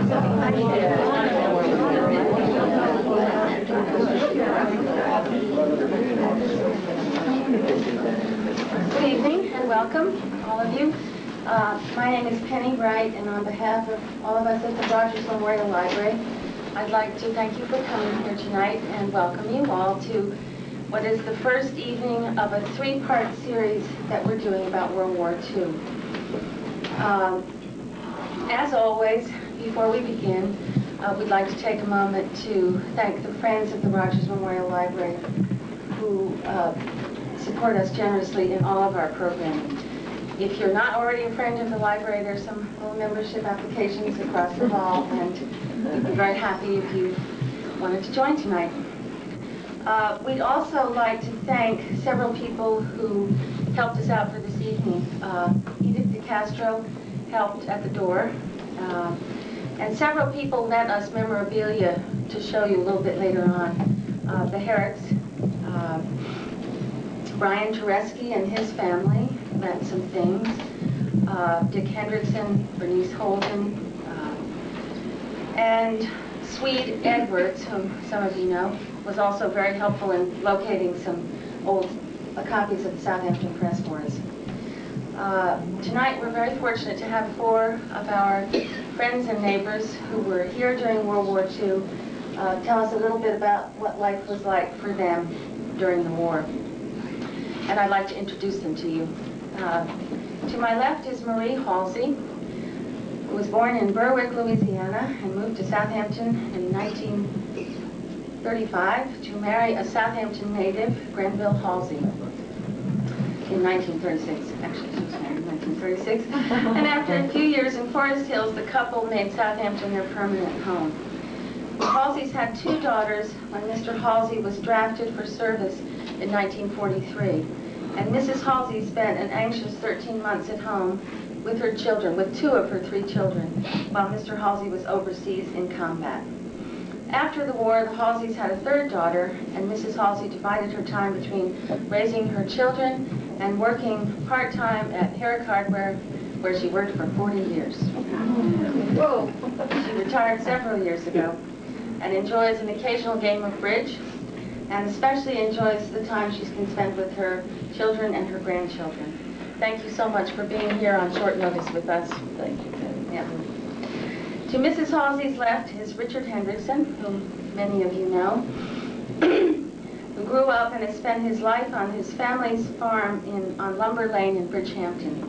Good evening and welcome, all of you. My name is Penny Wright, and on behalf of all of us at the Rogers Memorial Library, I'd like to thank you for coming here tonight and welcome you all to what is the first evening of a three-part series that we're doing about World War II. As always, before we begin, we'd like to take a moment to thank the friends of the Rogers Memorial Library who support us generously in all of our programming. If you're not already a friend of the library, there's some little membership applications across the hall, and we'd be very happy if you wanted to join tonight. We'd also like to thank several people who helped us out for this evening. Edith DeCastro helped at the door, and several people lent us memorabilia to show you a little bit later on. The Herricks, Brian Tereski and his family lent some things. Dick Hendrickson, Bernice Holden, and Swede Edwards, whom some of you know, was also very helpful in locating some old copies of the Southampton Press for us. Tonight we're very fortunate to have four of our friends and neighbors who were here during World War II tell us a little bit about what life was like for them during the war. And I'd like to introduce them to you. To my left is Marie Halsey, who was born in Berwick, Louisiana, and moved to Southampton in 1935 to marry a Southampton native, Grenville Halsey, in 1936. Actually, she was married in 1936. And after a few years in Forest Hills, the couple made Southampton their permanent home. The Halseys had two daughters when Mr. Halsey was drafted for service in 1943. And Mrs. Halsey spent an anxious 13 months at home with her children, with two of her three children, while Mr. Halsey was overseas in combat. After the war, the Halseys had a third daughter, and Mrs. Halsey divided her time between raising her children and working part-time at Herrick Hardware, where she worked for 40 years. Whoa. She retired several years ago and enjoys an occasional game of bridge, and especially enjoys the time she can spend with her children and her grandchildren. Thank you so much for being here on short notice with us. Thank you. Yeah. To Mrs. Halsey's left is Richard Hendrickson, whom many of you know, who grew up and has spent his life on his family's farm on Lumber Lane in Bridgehampton.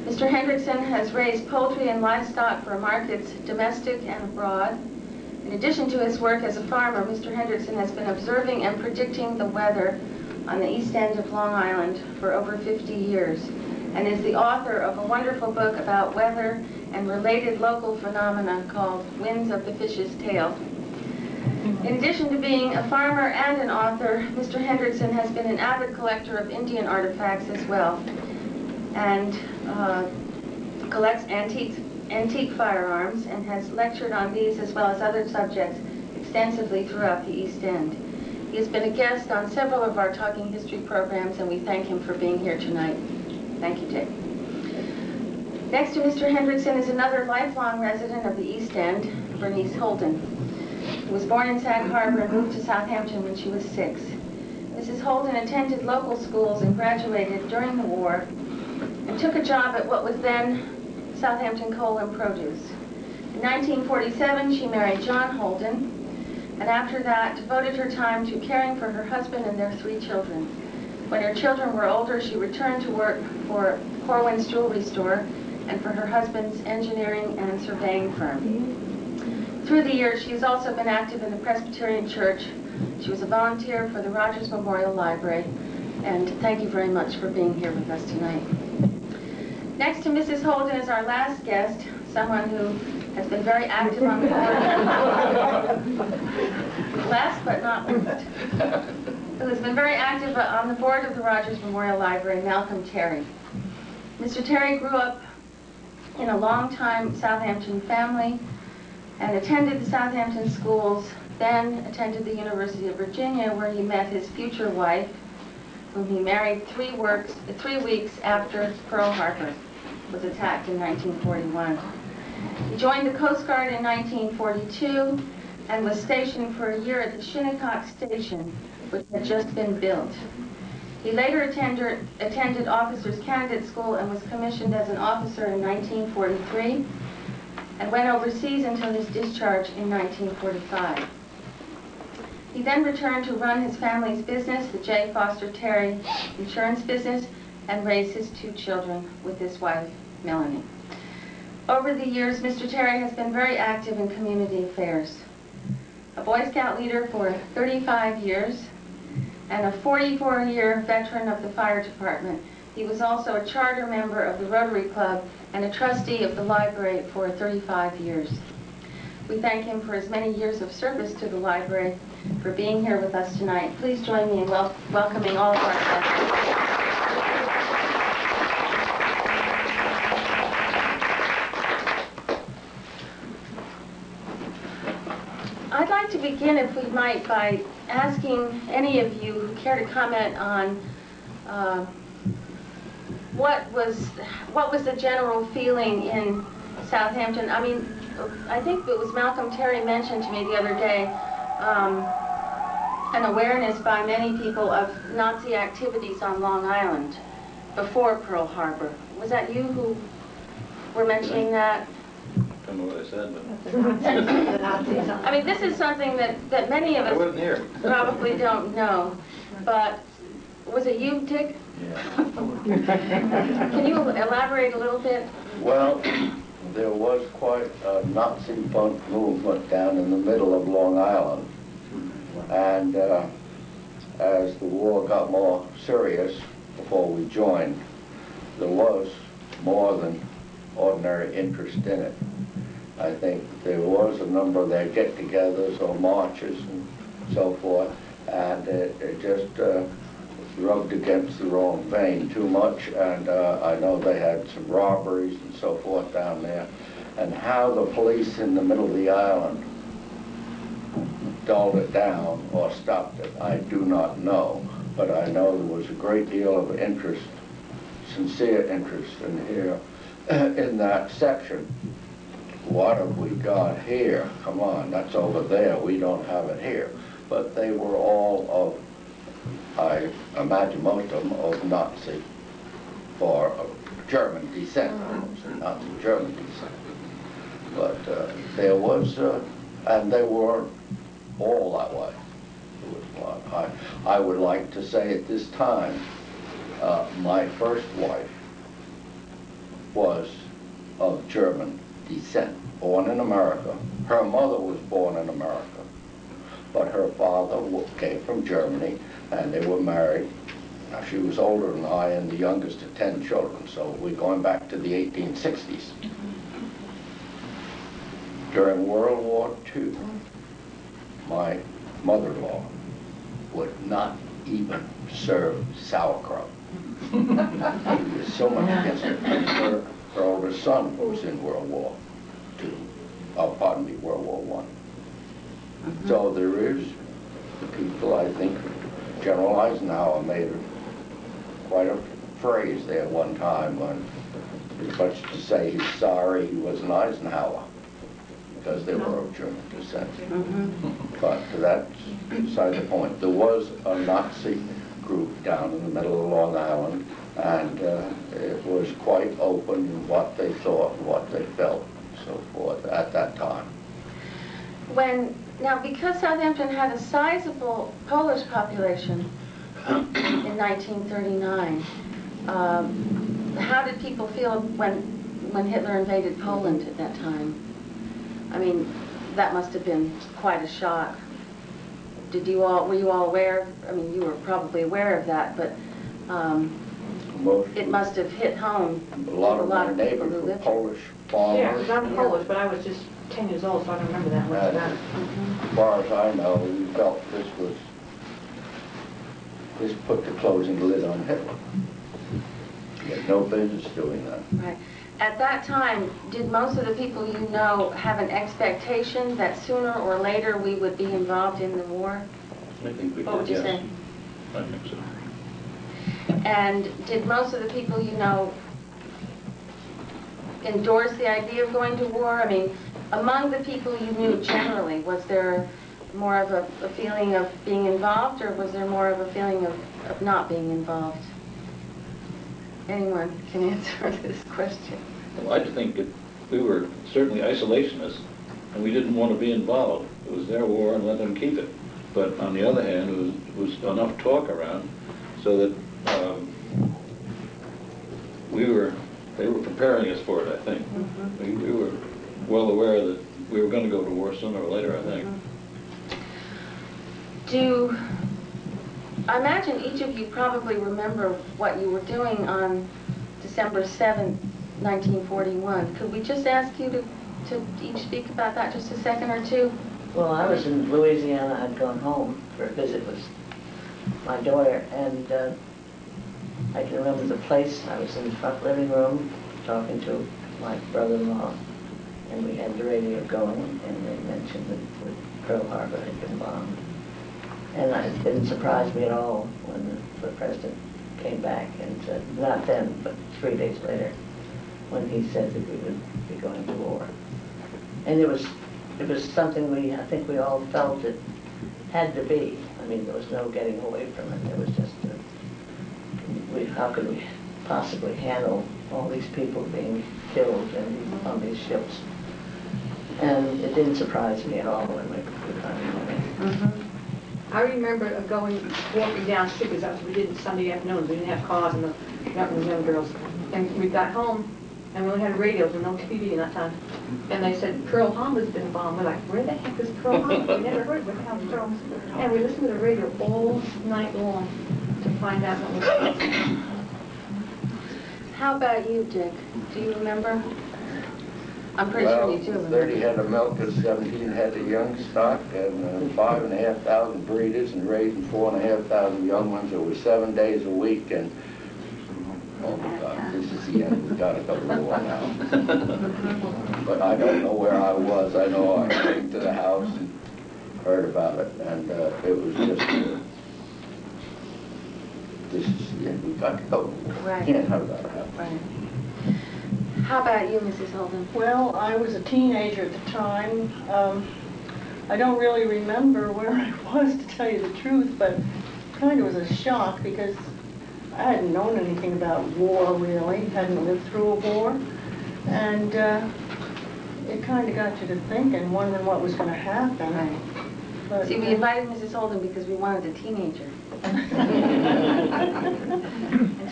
Mr. Hendrickson has raised poultry and livestock for markets domestic and abroad. In addition to his work as a farmer, Mr. Hendrickson has been observing and predicting the weather on the east end of Long Island for over 50 years, and is the author of a wonderful book about weather and related local phenomena called Winds of the Fish's Tail. In addition to being a farmer and an author, Mr. Hendrickson has been an avid collector of Indian artifacts as well, and collects antique firearms, and has lectured on these as well as other subjects extensively throughout the East End. He has been a guest on several of our Talking History programs, and we thank him for being here tonight. Thank you, Dick. Next to Mr. Hendrickson is another lifelong resident of the East End, Bernice Holden, who was born in Sag Harbor and moved to Southampton when she was 6. Mrs. Holden attended local schools and graduated during the war, and took a job at what was then Southampton Coal and Produce. In 1947, she married John Holden, and after that devoted her time to caring for her husband and their 3 children. When her children were older, she returned to work for Corwin's Jewelry Store and for her husband's engineering and surveying firm. Through the years, she has also been active in the Presbyterian Church. She was a volunteer for the Rogers Memorial Library, and thank you very much for being here with us tonight. Next to Mrs. Holden is our last guest, someone who has been very active on the board. Last but not least, who has been very active on the board of the Rogers Memorial Library, Malcolm Terry. Mr. Terry grew up in a long-time Southampton family and attended the Southampton schools, then attended the University of Virginia, where he met his future wife, whom he married 3 weeks after Pearl Harbor was attacked in 1941. He joined the Coast Guard in 1942 and was stationed for a year at the Shinnecock Station, which had just been built. He later attended Officers Candidate School and was commissioned as an officer in 1943 and went overseas until his discharge in 1945. He then returned to run his family's business, the J. Foster Terry insurance business, and raise his 2 children with his wife, Melanie. Over the years, Mr. Terry has been very active in community affairs. A Boy Scout leader for 35 years and a 44-year veteran of the fire department. He was also a charter member of the Rotary Club and a trustee of the library for 35 years. We thank him for his many years of service to the library, for being here with us tonight. Please join me in welcoming all of our guests. I'd like to begin, if we might, by asking any of you who care to comment on what was the general feeling in Southampton. I mean, I think it was Malcolm Terry mentioned to me the other day an awareness by many people of Nazi activities on Long Island before Pearl Harbor. Was that you who were mentioning that? I don't know what I said, but... I mean, this is something that many of I wasn't here. us probably don't know, but was it you, Dick? Yeah. Can you elaborate a little bit? Well, there was quite a Nazi punk movement down in the middle of Long Island. And as the war got more serious before we joined, there was more than ordinary interest in it. I think there was a number of their get-togethers or marches and so forth, and it just rubbed against the wrong vein too much, and I know they had some robberies and so forth down there, and how the police in the middle of the island dulled it down or stopped it, I do not know, but I know there was a great deal of interest, sincere interest in here, in that section. What have we got here? Come on, that's over there. We don't have it here. But they were all of, I imagine most of them, of Nazi or German descent, Nazi German descent. But there was, and they were all that way. There was one. I would like to say at this time, my first wife was of German descent, born in America. Her mother was born in America, but her father came from Germany, and they were married. Now, she was older than I and the youngest of 10 children, so we're going back to the 1860s. During World War II, my mother-in-law would not even serve sauerkraut. She was so much against it. Her older son was in World War II. Oh, pardon me, World War I. So there is people, I think, General Eisenhower made quite a phrase there one time when pretty much to say he's sorry he wasn't Eisenhower because they were of German descent. But that's beside the point. There was a Nazi group down in the middle of Long Island, and it was quite open in what they thought and what they felt and so forth at that time. Now, because Southampton had a sizable Polish population in 1939, how did people feel when Hitler invaded Poland at that time? I mean, that must have been quite a shock. Were you all aware? I mean, you were probably aware of that, but it must have hit home. A lot of my neighbors were Polish farmers. Yeah, because I'm Polish, but I was just 10 years old, so I don't remember that much about it. As far as I know, we felt this put the closing lid on Hitler. He had no business doing that. Right. At that time, did most of the people you know have an expectation that sooner or later we would be involved in the war? I think we did, What would you yes. say? I think so. And did most of the people you know endorse the idea of going to war? I mean, among the people you knew generally, was there more of a feeling of being involved, or was there more of a feeling of not being involved? Anyone can answer this question. Well, I think that we were certainly isolationists, and we didn't want to be involved. It was their war and let them keep it. But on the other hand, it was enough talk around so that they were preparing us for it, I think. Mm-hmm. We were well aware that we were going to go to war sooner or later, I think. I imagine each of you probably remember what you were doing on December 7th, 1941. Could we just ask you to each speak about that just a second or two? Well, I was in Louisiana. I'd gone home for a visit with my daughter, and I can remember the place. I was in the front living room talking to my brother-in-law, and we had the radio going, and they mentioned that Pearl Harbor had been bombed. And it didn't surprise me at all when the president came back and said, not then, but 3 days later, when he said that we would be going to war. And it was something I think we all felt it had to be. I mean, there was no getting away from it. It was just, how could we possibly handle all these people being killed on these ships? And it didn't surprise me at all when we finally went. I remember walking down the street, because we did it Sunday afternoons. We didn't have cars, and the young girls. And we got home, and we only had radios and no TV in that time. And they said, Pearl Harbor's been bombed. We're like, where the heck is Pearl Harbor? We never heard what the hell is Pearl Harbor. And we listened to the radio all night long to find out what was happening. How about you, Dick? Do you remember? I'm pretty sure you do remember. 30 head of milk and 17 head of young stock, and 5,500 breeders, and raising 4,500 young ones over 7 days a week. And oh my God, this is the end. We gotta go to war now. But I don't know where I was. I know I came to the house and heard about it, and it was just, this is the end. We got to go to war. Right. Can't have that happen. Right. How about you, Mrs. Holden? Well, I was a teenager at the time. I don't really remember where I was, to tell you the truth, but kind of was a shock because I hadn't known anything about war, really. Hadn't lived through a war. And it kind of got you to thinking, wondering what was going to happen. Right. But, See, we invited Mrs. Holden because we wanted a teenager. And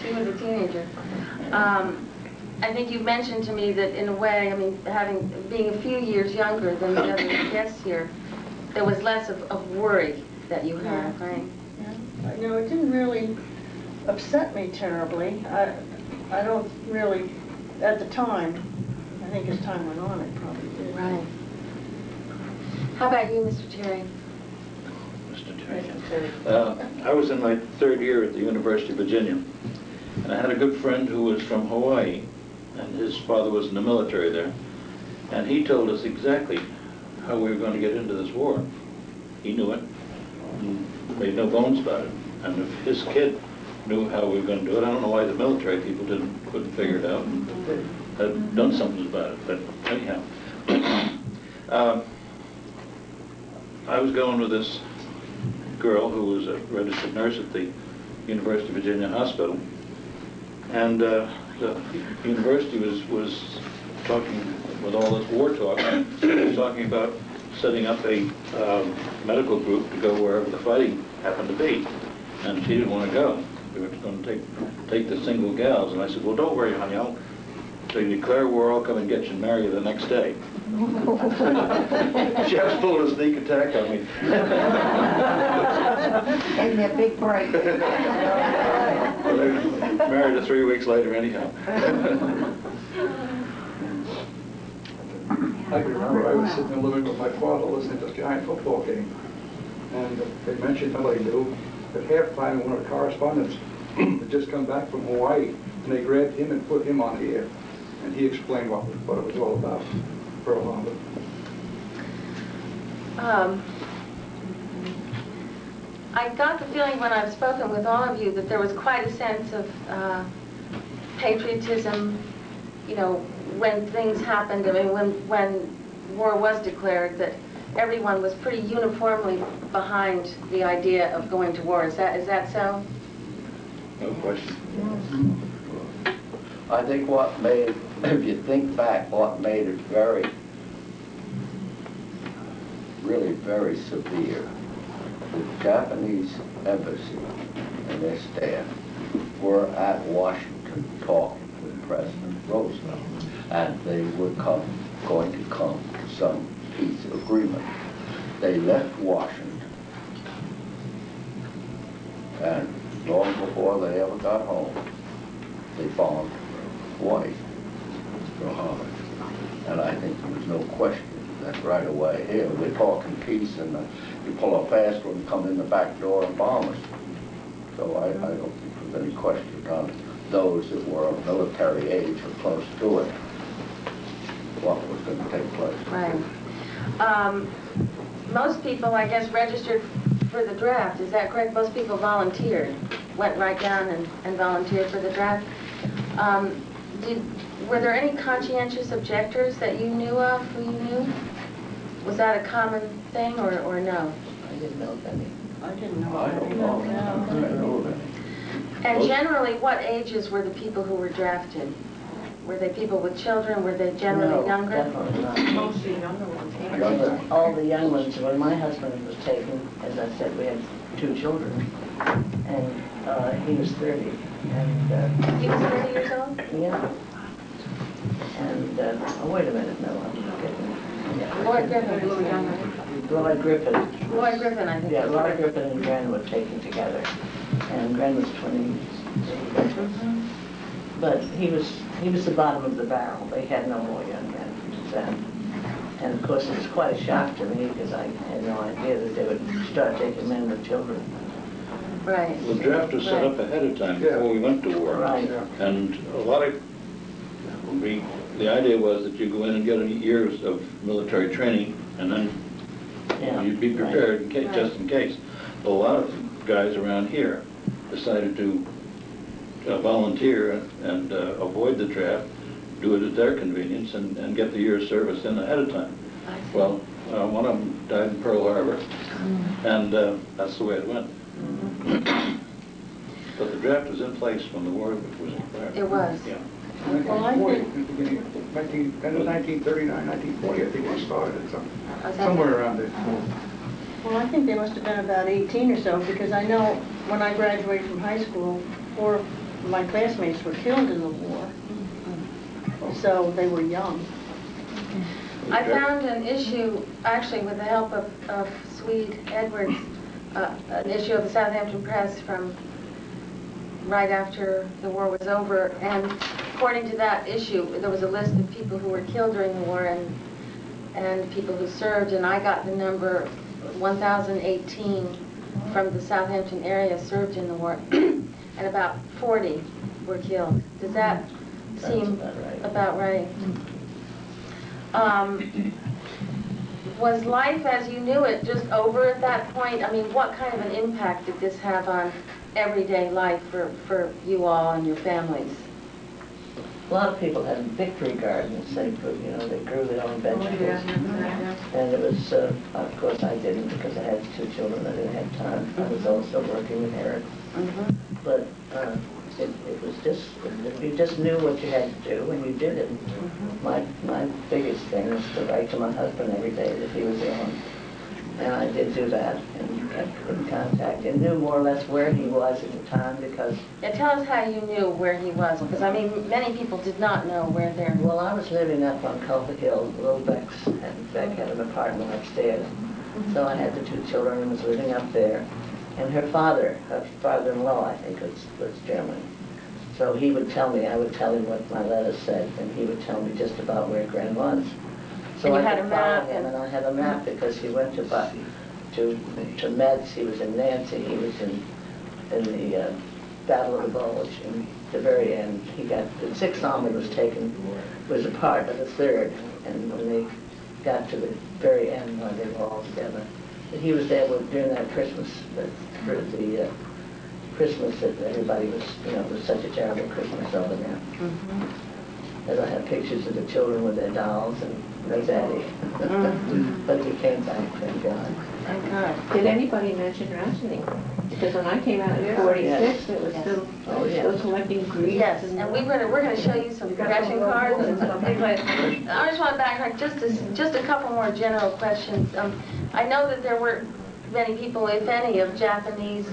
she was a teenager. I think you mentioned to me that in a way, I mean, being a few years younger than the other guests here, there was less of worry that you had, right? Yeah. You know, it didn't really upset me terribly. I don't really, at the time, I think as time went on, it probably did. Right. How about you, Mr. Terry? Mr. Terry. I was in my third year at the University of Virginia, and I had a good friend who was from Hawaii, and his father was in the military there, and he told us exactly how we were going to get into this war. He knew it, and made no bones about it. And if his kid knew how we were going to do it, I don't know why the military people couldn't figure it out and had done something about it. But anyhow, I was going with this girl who was a registered nurse at the University of Virginia Hospital, and the university was talking, with all this war talk, was talking about setting up a medical group to go wherever the fighting happened to be, and she didn't want to go. We were going to take the single gals, and I said, well, don't worry, honey, so you declare war, I'll come and get you and marry you the next day. She was pulling a sneak attack on me. Gave me a big break. Well, I married her 3 weeks later anyhow. I can remember I was sitting in the living room with my father listening to this giant football game. And they mentioned somebody knew at halftime one of the correspondents had just come back from Hawaii, and they grabbed him and put him on the air. And he explained what it was all about, Pearl Harbor. I got the feeling when I've spoken with all of you that there was quite a sense of patriotism, you know, when things happened, I mean, when war was declared, that everyone was pretty uniformly behind the idea of going to war. Is that so? No question. I think what made, if you think back, what made it really very severe, the Japanese embassy and their staff were at Washington talking with President Roosevelt, and they were going to come to some peace agreement. They left Washington, and long before they ever got home, they bombed Hawaii, Muhammad. And I think there was no question that right away, here, we're talking peace, and you pull a fast one, come in the back door and bomb us. So I don't think there's any question on those that were of military age or close to it, what was going to take place. Right. Most people, I guess, registered for the draft. Is that correct? Most people volunteered, went right down and volunteered for the draft. Were there any conscientious objectors that you knew of, who you knew? Was that a common thing, or no? I didn't know of any. I didn't know. I don't know. I don't know of any. And generally, what ages were the people who were drafted? Were they people with children? Were they generally No, younger? definitely not. Mostly younger ones. Younger. All the young ones, when my husband was taken, as I said, we had 2 children, and he was 30, and He was 30 years old? yeah. And, oh, wait a minute, no, I'm forgetting. Yeah. Lloyd Griffin. Lloyd Griffin. Lloyd Griffin, I think. Yeah, was Lloyd 30. Griffin and Gren were taken together, and Gren was 28. But he was the bottom of the barrel. They had no more young men then. And of course, it was quite a shock to me because I had no idea that they would start taking men with children. Right. The draft was set up ahead of time before we went to war. Right. And a lot of, the idea was that you go in and get years of military training, and then Yeah. you'd be prepared in case, Right. just in case. A lot of guys around here decided to volunteer and avoid the draft, do it at their convenience, and get the year's service in ahead of time. I see. Well, one of them died in Pearl Harbor, and that's the way it went. But the draft was in place when the war was declared. It was. Yeah. Well, I think- End of 1939, 1940, I think they started it, Okay. somewhere around there. Well, I think they must have been about 18 or so, because I know when I graduated from high school, 4 of my classmates were killed in the war. So they were young. I found an issue, actually with the help of Swede Edwards, an issue of the Southampton Press from right after the war was over, and according to that issue, there was a list of people who were killed during the war and people who served, and I got the number 1,018 from the Southampton area served in the war, and about 40 were killed. Does that seem about right? Was life as you knew it just over at that point? I mean, what kind of an impact did this have on everyday life for you all and your families? A lot of people had victory gardens. They grew their own vegetables. And it was, of course I didn't because I had 2 children. I didn't have time. I was also working with Eric. But it was just, you just knew what you had to do and you did it. My biggest thing was to write to my husband every day that he was ill. And I did do that and kept in contact and knew more or less where he was at the time because... Yeah, tell us how you knew where he was, because I mean, many people did not know where they're... Well, I was living up on Culver Hill, Little Beck's, and Beck had an apartment upstairs. So I had the 2 children and was living up there. And her father-in-law, I think, was German. So he would tell me, I would tell him what my letters said, and he would tell me just about where Gren was. So And you I had could a map follow him, and I had a map because he went to Metz, he was in Nancy, he was in the Battle of the Bulge, and at the very end, the 6th Army was a part of the 3rd, and when they got to the very end, when they were all together, he was there during that Christmas, the Christmas that everybody was, it was such a terrible Christmas over there. Because I had pictures of the children with their dolls and their daddy. But he came back, thank God. Thank God. Did anybody mention rationing? Because when I came out in '46, it was still, still collecting grease. Yes, and we're going to show you some ration cards and stuff. Anyway, I just want to backtrack just a couple more general questions. I know that there were many people, if any, of Japanese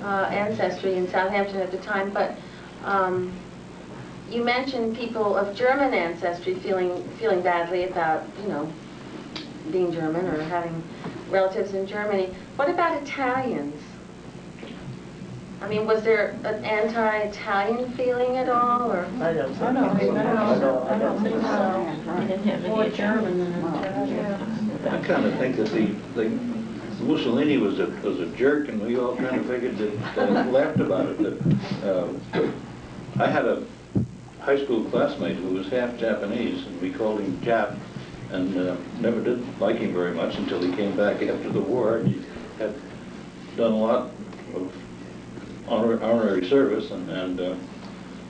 ancestry in Southampton at the time, but you mentioned people of German ancestry feeling badly about, you know, being German or having relatives in Germany. What about Italians? I mean, was there an anti-Italian feeling at all, or? I don't think I don't think think so. I didn't have More any German than Italian. I kind of think that the Mussolini was a jerk, and we all kind of figured that, laughed about it. That, I had a high school classmate who was half Japanese, and we called him Jap, and never did like him very much until he came back after the war. He had done a lot of honorary service and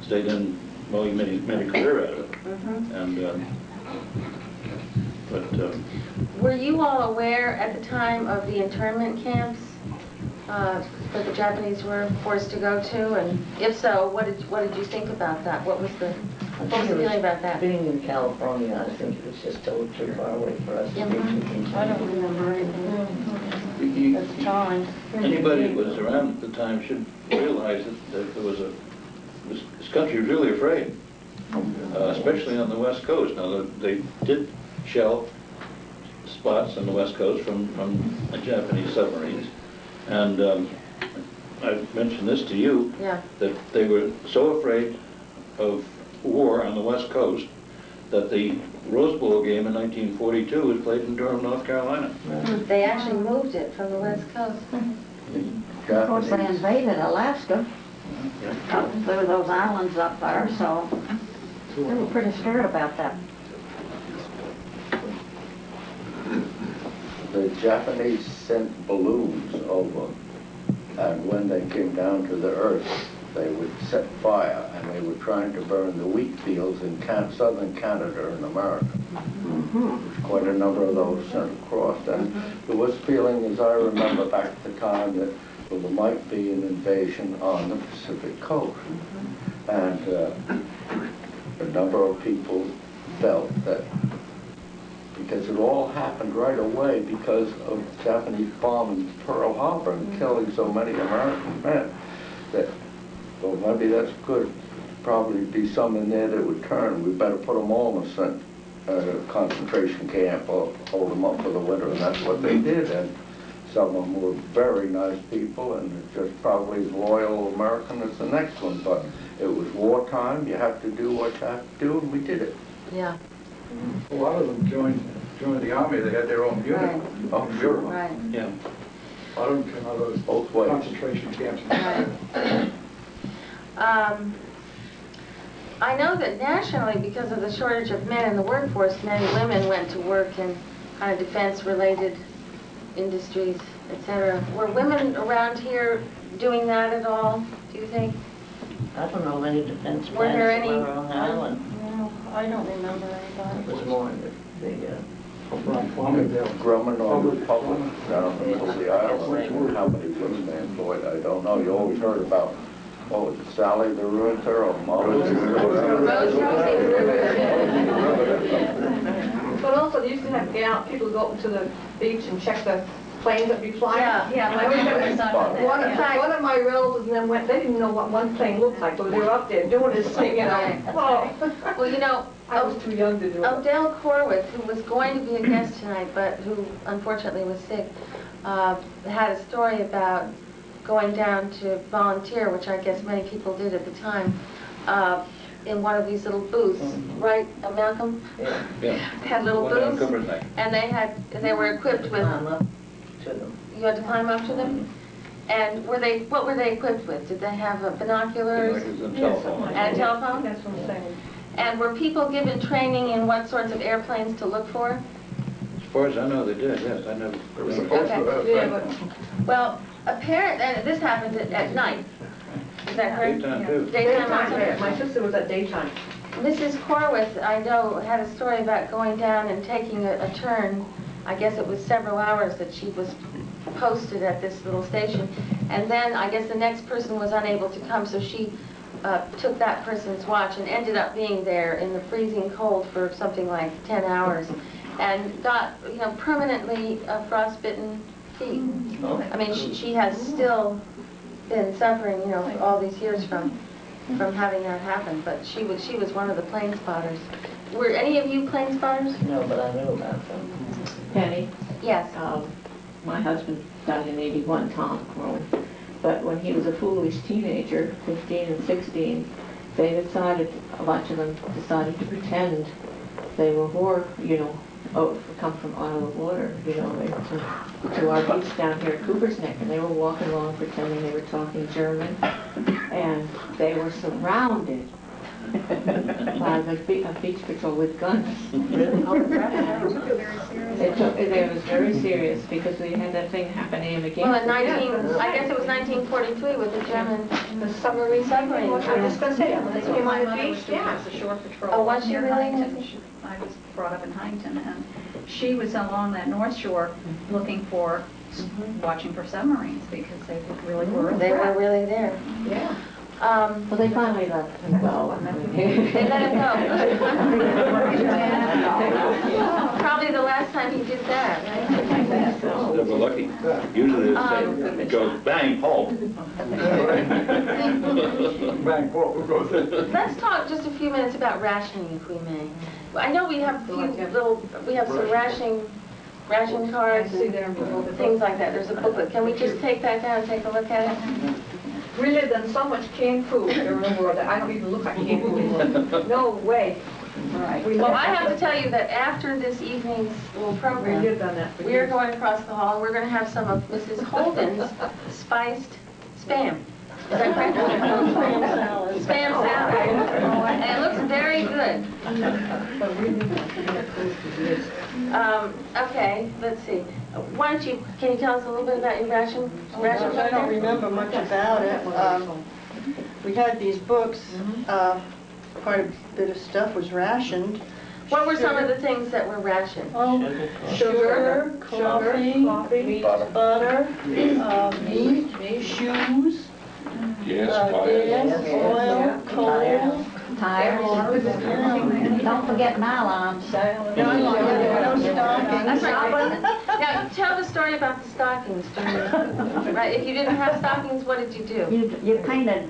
stayed in, well, he made a career out of it. And Were you all aware at the time of the internment camps that the Japanese were forced to go to? And if so, what did you think about that? What was the feeling about that? Being in California, I think it was just too far away for us to be too concerned. I don't remember anything at the time. anybody who was around at the time should realize that there was this country was really afraid, especially on the West Coast. Now, they did shell spots on the West Coast from Japanese submarines, and I mentioned this to you, that they were so afraid of war on the West Coast that the Rose Bowl game in 1942 was played in Durham, North Carolina. They actually moved it from the West Coast. Of course, they invaded Alaska. There were those islands up there, so they were pretty scared about that. The Japanese sent balloons over, and when they came down to the earth, they would set fire, and they were trying to burn the wheat fields in southern Canada and America. There's quite a number of those sent across, and there was feeling, as I remember back at the time, that well, there might be an invasion on the Pacific coast. And a number of people felt that because it all happened right away because of Japanese bombing Pearl Harbor and killing so many American men, that, well, maybe that's good. Probably be some in there that would turn. We better put them all in a concentration camp or hold them up for the winter, and that's what they did. And some of them were very nice people and just probably as loyal American as the next one, but it was wartime. You have to do what you have to do, and we did it. Yeah. A lot of them joined the army. They had their own unit. Right. Oh, sure. Right. Yeah. A lot of them came out of those Both ways. concentration camps. Right. I know that nationally, because of the shortage of men in the workforce, many women went to work in kind of defense-related industries, etc. Were women around here doing that at all, do you think? I don't know of any defense Were there plans any- that were on the island. No, I don't remember It anybody. was more in the Grumman or Republic down in the island. How many women they employed, I don't know. You always heard about, what was it, Sally the Realtor or Molly the But also, they used to have people go up to the beach and check the planes that be flying. Yeah, I remember One one of my relatives and them went, they didn't know what one plane looked like, but they were up there doing this thing, you know. Right. Whoa. Well, you know, I was too young to do it. Odell Corwith, who was going to be a guest tonight, but who unfortunately was sick, had a story about going down to volunteer, which I guess many people did at the time, in one of these little booths, right, Malcolm? Yeah. Had little One down booths, Cooper's Neck. and they were equipped with, Climb up to them. you had to climb up to them? And what were they equipped with? Did they have binoculars And telephone. and a telephone? That's what I'm saying. And were people given training in what sorts of airplanes to look for? As far as I know, they did, yes. I never. They were supposed to have. Yeah, but Well, apparently, and this happened at night. Is that correct? Daytime, too. Daytime daytime, also? my sister was at daytime. Mrs. Corwith, I know, had a story about going down and taking a turn. I guess it was several hours that she was posted at this little station. And then I guess the next person was unable to come, so she took that person's watch and ended up being there in the freezing cold for something like 10 hours and got, you know, permanently frostbitten feet. I mean, she has still been suffering, you know, all these years from having that happen, but she was one of the plane spotters. Were any of you plane spotters? No, but I knew about them. Penny, Yes. my husband died in '81, Tom Crone. But when he was a foolish teenager, 15 and 16, they decided, a bunch of them decided to pretend they were war, you know, come from out of the water, you know, to our beach down here at Cooper's Neck, and they were walking along pretending they were talking German, and they were surrounded by the beach patrol with guns. Really? It was very serious because we had that thing happening again. Well, I guess it was 1943 with the German submarine. I was just going to say, when they came on the beach, yeah. It was a shore patrol. Oh, was she near really? Huntington. I was brought up in Huntington, and she was along that north shore looking for, watching for submarines because they really were. They were really there. Yeah. Well, they finally let him go. They let him go. Probably the last time he did that, right? They were lucky. Usually it goes bang, halt. Bang, whoa, who goes in? Let's talk just a few minutes about rationing, if we may. I know we have some ration cards and things like that. There's a booklet. Can we just take that down and take a look at it? We lived on so much canned food during the war that I don't even look like canned food anymore. No way. Right. Well, I have to tell you that after this evening's little We program, lived on that for we are years. going across the hall. We're going to have some of Mrs. Holden's spiced spam. Is that correct? Spam salad. Spam salad. And it looks very good. Okay, let's see. Why don't you, can you tell us a little bit about your ration? I don't remember much about it. We had these books, quite a bit of stuff was rationed. What were some of the things that were rationed? Oh, sugar, coffee, butter, meat, shoes, gas, oil, coal, Tires. Don't forget nylons. no stockings. That's right. Now, tell the story about the stockings. Right, if you didn't have stockings, what did you do? You painted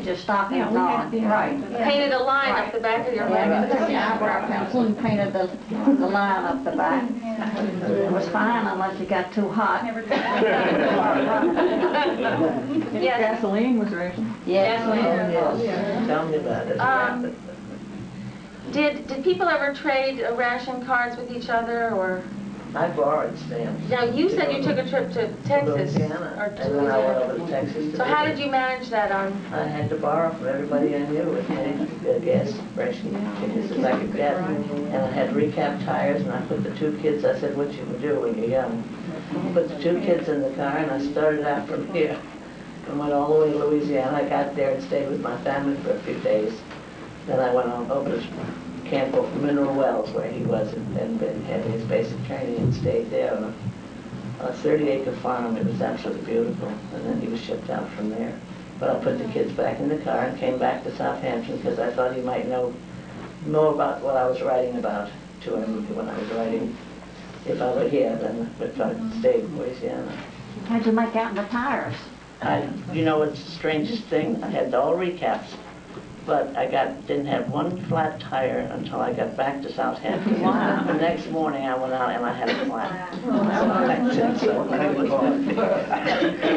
your stockings on, right. Painted a line up the back of your Yeah, leg. we took the eyebrow pencil and painted the line up the back. It was fine unless it got too hot. Yes. Gasoline was rationed. Yes. Yes. Tell me about it. Did people ever trade ration cards with each other, or? I borrowed stamps. Now, you said you took a trip to Texas. Louisiana. Or And then I went over to Texas. to So how visit. did you manage that on? I had to borrow from everybody I knew with any gas ration tickets as I could get. And I had recap tires, and I put the two kids, I said, what you would do when you're young. Put the two kids in the car, and I started out from here and went all the way to Louisiana. I got there and stayed with my family for a few days. Then I went on over to Camp Mineral Wells, where he was, and had his basic training, and stayed there on a 30-acre farm. It was absolutely beautiful. And then he was shipped out from there. But I put the kids back in the car and came back to Southampton because I thought he might know more about what I was writing about to him when I was writing. If I were here, then if I stayed in Louisiana. How'd you make out in the tires? You know what's the strangest thing? I had all recaps, but didn't have one flat tire until I got back to Southampton. Wow. The next morning I went out and I had a flat.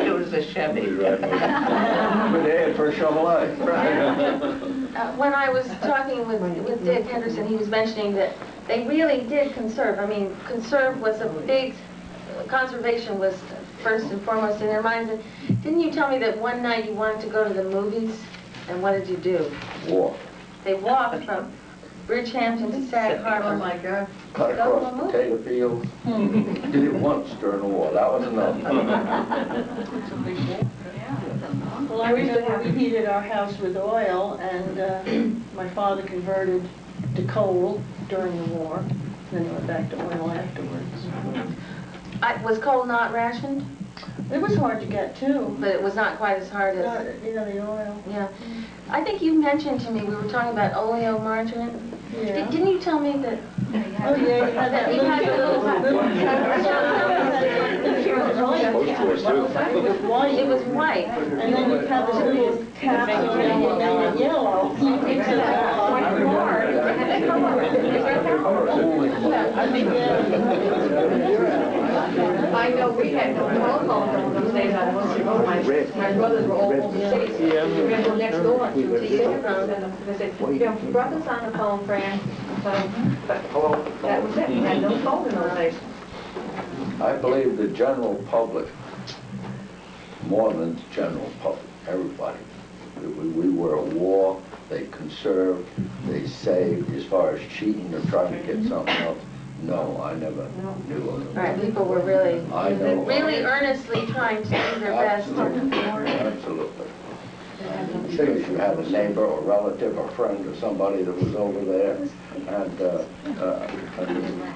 It was a Chevy. With the head for a Chevrolet. When I was talking with Dick Henderson, he was mentioning that they really did conserve. I mean, conservation was first and foremost in their minds. And didn't you tell me that one night you wanted to go to the movies? And what did you do? Walk. They walked from Bridgehampton to Sag Harbor. Oh my God. cut across potato fields. Did it once during the war, that was enough. Well, I remember we heated our house with oil, and my father converted to coal during the war, then went back to oil afterwards. Was coal not rationed? It was hard to get too. But it was not quite as hard as... Yeah, the oil. Yeah. I think you mentioned to me, we were talking about oleomargarine. Yeah. Didn't you tell me that... Oh, yeah, you had that You had the little... It was white. It was white. And then you had this little capsule and it made it yellow. I know we had no telephone in those days. I was my brothers were all over the city. We had to go next door to the they said, your brother's on the phone, Fran. So, that was it. We had no phone in those days. I believe the general public, more than the general public, everybody, we were at war, they conserved, they saved. As far as cheating or trying to get something else, no, I never knew of it. Right, people were really, I know. really earnestly trying to do their best. Absolutely. Because you had a neighbor or relative or friend or somebody that was over there, and I mean,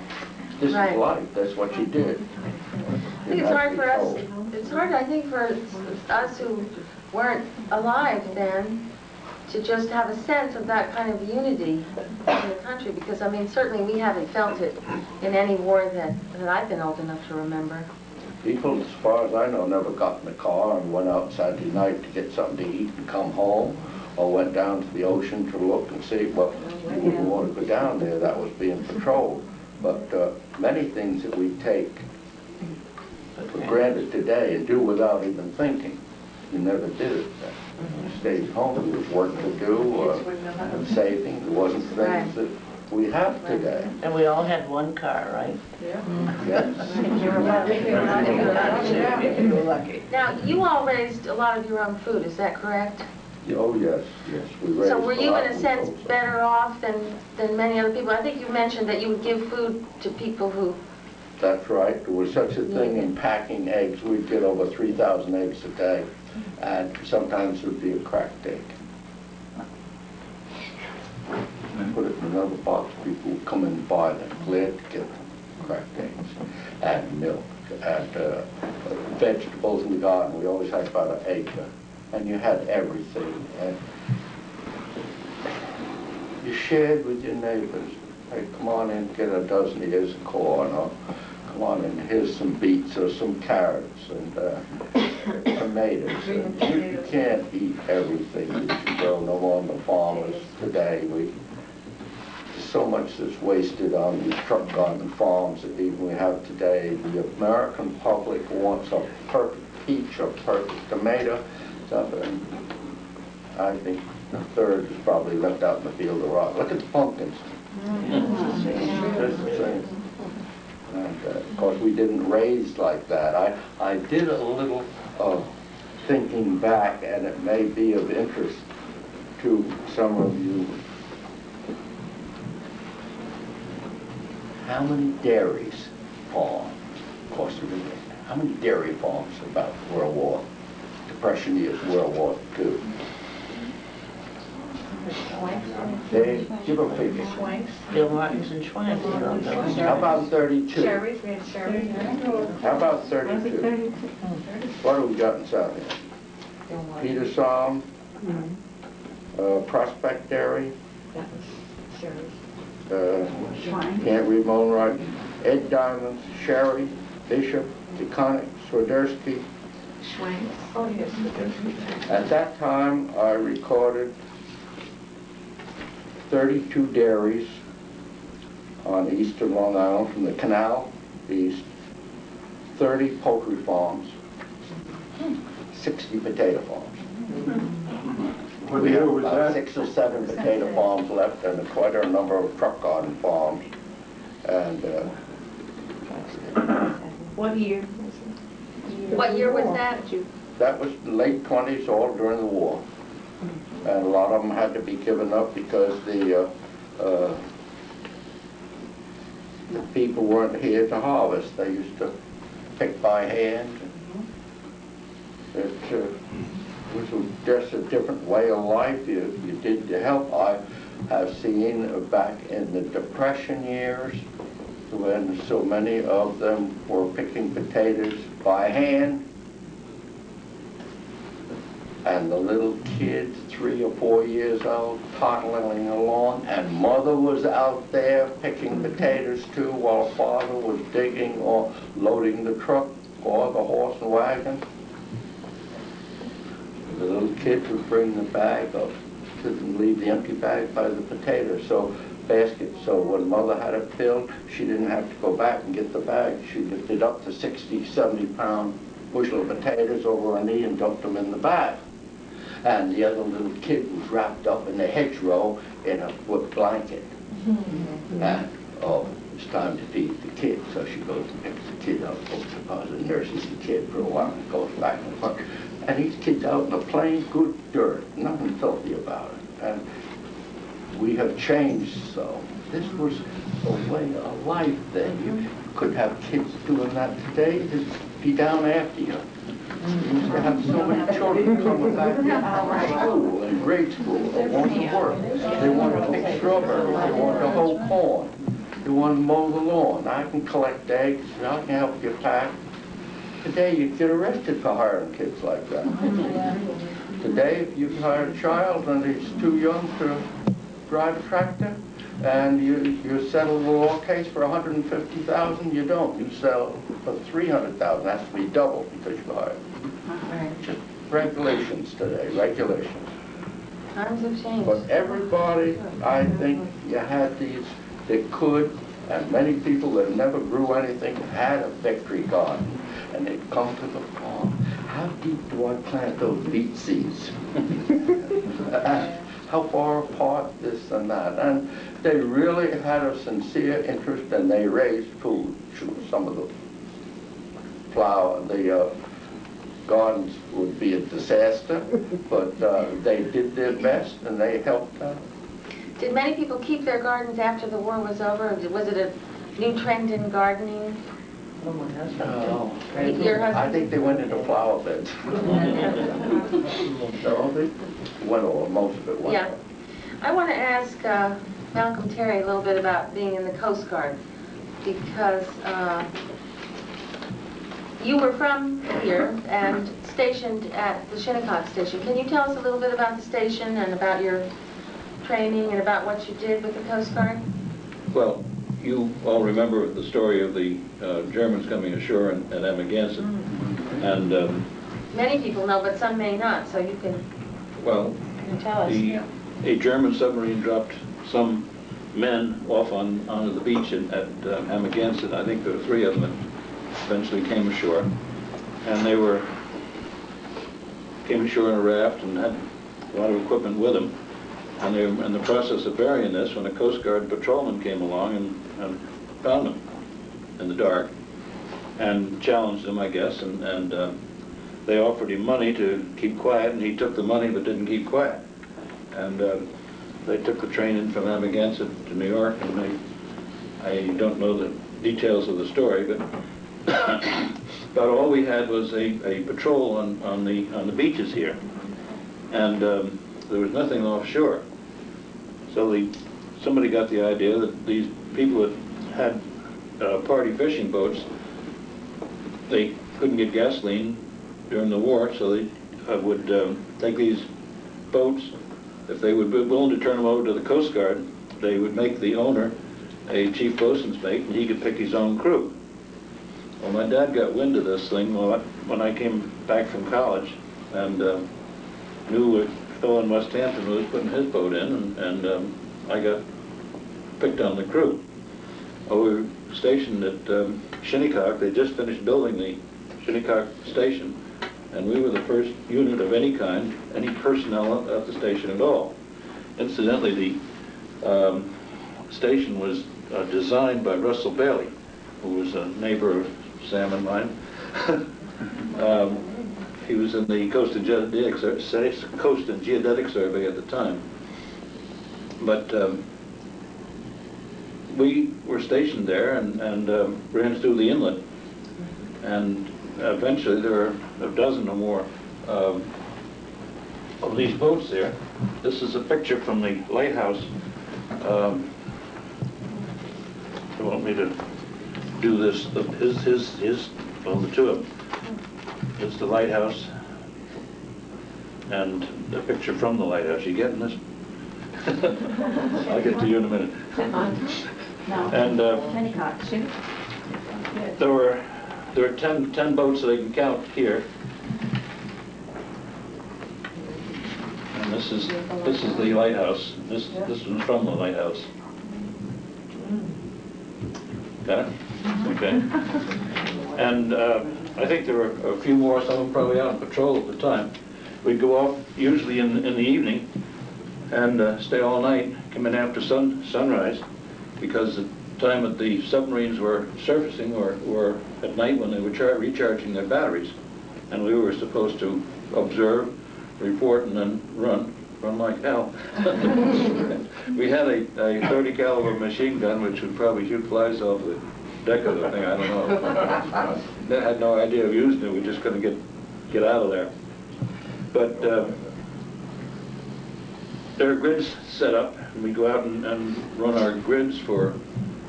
this is life, that's what you did. I think it's hard for us, it's hard, I think, for us who weren't alive then to just have a sense of that kind of unity in the country, because, I mean, certainly we haven't felt it in any war that I've been old enough to remember. People, as far as I know, never got in the car and went out Saturday night to get something to eat and come home, or went down to the ocean to look and see, well, you wouldn't want to go down there, that was being patrolled. But many things that we take for granted today and do without even thinking, you never did it then. You stayed home, there was work to do, saving, there wasn't things that we have today. And we all had one car, right? Yes. If you were lucky. Now, you all raised a lot of your own food, is that correct? Oh, yes, yes. We raised So were you, a lot in a of sense, folks. better off than many other people? I think you mentioned that you would give food to people who... That's right. There was such a thing in packing eggs. We'd get over 3,000 eggs a day, and sometimes it would be a cracked egg. Put it in another box. People would come and buy them, glad to get them, cracked eggs, and milk, and vegetables in the garden. We always had about an acre, and you had everything. And you shared with your neighbors. Hey, come on in, get a dozen ears of corn, or come on in, here's some beets or some carrots and tomatoes. And you can't eat everything that you grow. No more on the farmers today. There's so much that's wasted on these truck garden farms that even we have today. The American public wants a perfect peach or perfect tomato. And I think a third is probably left out in the field of rock. Look at the pumpkins. Just the same. And of course, we didn't raise like that. I did a little thinking back, and it may be of interest to some of you. How many dairies farmed? Of course, how many dairy farms about World War, Depression years, World War II? They give a figure. Bill Martins and Schweins, you know those. How about 32? Sherry's, we had Sherry's. How about 32? What do we got in South End? Peterson, Prospect Dairy, can't read my own right. Ed Diamonds, Sherry, Bishop, DeConnick, Swiderski. Oh, yes, Swiderski. At that time, I recorded 32 dairies on eastern Long Island from the canal east, 30 poultry farms, 60 potato farms. We have about 6 or 7 potato farms left and quite a number of truck garden farms. And What year? What year was that? that was the late 20s, all during the war. And a lot of them had to be given up because the the people weren't here to harvest. They used to pick by hand. It was just a different way of life. You did to help. I have seen back in the Depression years when so many of them were picking potatoes by hand, and the little kids, 3 or 4 years old, toddling along, and mother was out there picking potatoes too while father was digging or loading the truck or the horse and wagon. The little kids would bring the bag up, couldn't leave the empty bag by the potatoes, so basket. So when mother had it filled, she didn't have to go back and get the bag. She lifted up the 60, 70-pound bushel of potatoes over her knee and dumped them in the bag. And the other little kid was wrapped up in the hedgerow in a foot blanket. And, oh, it's time to feed the kid. So she goes and picks the kid up, goes to deposit, nurses the kid for a while, and goes back and forth. And these kids out in the plain, good dirt, nothing filthy about it. And we have changed so. This was a way of life then. You could have kids doing that today. They'd be down after you. You used to have so many children coming back from school and grade school. They wanted to work. They wanted to pick strawberries. They wanted to hoe corn. They wanted to mow the lawn. I can collect eggs. I can help you pack. Today you'd get arrested for hiring kids like that. Today if you hire a child and he's too young to drive a tractor, and you settle the law case for $150,000, you don't. You settle for $300,000. That's to be double because you hired. Just regulations today, regulations. Times have changed. But everybody, I think, you had these that could, and many people that never grew anything had a victory garden. And they'd come to the farm. How deep do I plant those beet seeds? How far apart, this and that. And they really had a sincere interest, and they raised food. Some of the gardens would be a disaster, but they did their best, and they helped out. Did many people keep their gardens after the war was over? Was it a new trend in gardening? Oh, my husband. Your husband? I think they went into flower beds. No, they went over, most of it went Yeah. over. I want to ask Malcolm Terry a little bit about being in the Coast Guard, because you were from here and stationed at the Shinnecock Station. Can you tell us a little bit about the station and about your training and about what you did with the Coast Guard? Well, you all remember the story of the Germans coming ashore at Amagansett. And many people know, but some may not, so you can tell us. A German submarine dropped some men off onto the beach at Amagansett. I think there were 3 of them that eventually came ashore. And they came ashore in a raft and had a lot of equipment with them. And they were in the process of burying this when a Coast Guard patrolman came along and found them in the dark and challenged them, I guess, and they offered him money to keep quiet, and he took the money but didn't keep quiet. And they took the train in from Amagansett to New York, and I don't know the details of the story, but about all we had was a patrol on the beaches here, and there was nothing offshore. So somebody got the idea that these people that had party fishing boats, they couldn't get gasoline during the war, so they would take these boats. If they would be willing to turn them over to the Coast Guard, they would make the owner a chief boatswain's mate, and he could pick his own crew. Well, my dad got wind of this thing when I came back from college, and knew a fellow in West Hampton who was putting his boat in, and I got picked on the crew. Well, we were stationed at Shinnecock. They just finished building the Shinnecock Station, and we were the first unit of any kind, any personnel at the station at all. Incidentally, the station was designed by Russell Bailey, who was a neighbor of Sam and mine. He was in the Coast and Geodetic Survey at the time. But we were stationed there and ran through the inlet. And eventually there were a dozen or more of these boats there. This is a picture from the lighthouse. They want me to do this. Well, the two of them. It's the lighthouse and the picture from the lighthouse. You getting this? I'll get to you in a minute. And Shinnecock, shoot. there were 10 boats that I can count here. And this is the lighthouse. This one's from the lighthouse. Got it? Okay. And I think there were a few more, some of them probably out on patrol at the time. We'd go off usually in the evening and stay all night, come in after sunrise, because the time that the submarines were surfacing or at night when they were recharging their batteries. And we were supposed to observe, report, and then run like hell. We had a 30 caliber machine gun which would probably shoot flies off the deck of the thing, I don't know. They had no idea of using it, we just couldn't get out of there. But there are grids set up, and we go out and run our grids for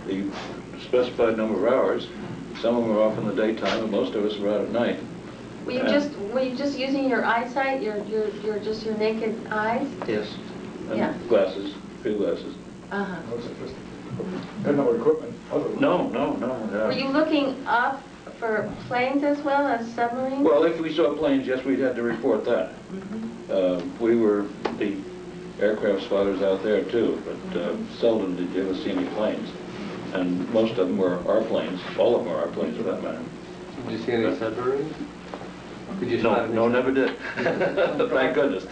the specified number of hours. Some of them are off in the daytime, and most of us are out at night. Were you just using your eyesight, your naked eyes? Yes. And Yeah. glasses, field glasses. Uh-huh. Had no equipment. No. Were you looking up for planes as well as submarines? Well, if we saw planes, yes, we'd have to report that. We were the aircraft spotters out there too, but seldom did you ever see any planes. And most of them were our planes. All of them were our planes for that matter. Did you see any submarines? No, never did. Thank goodness.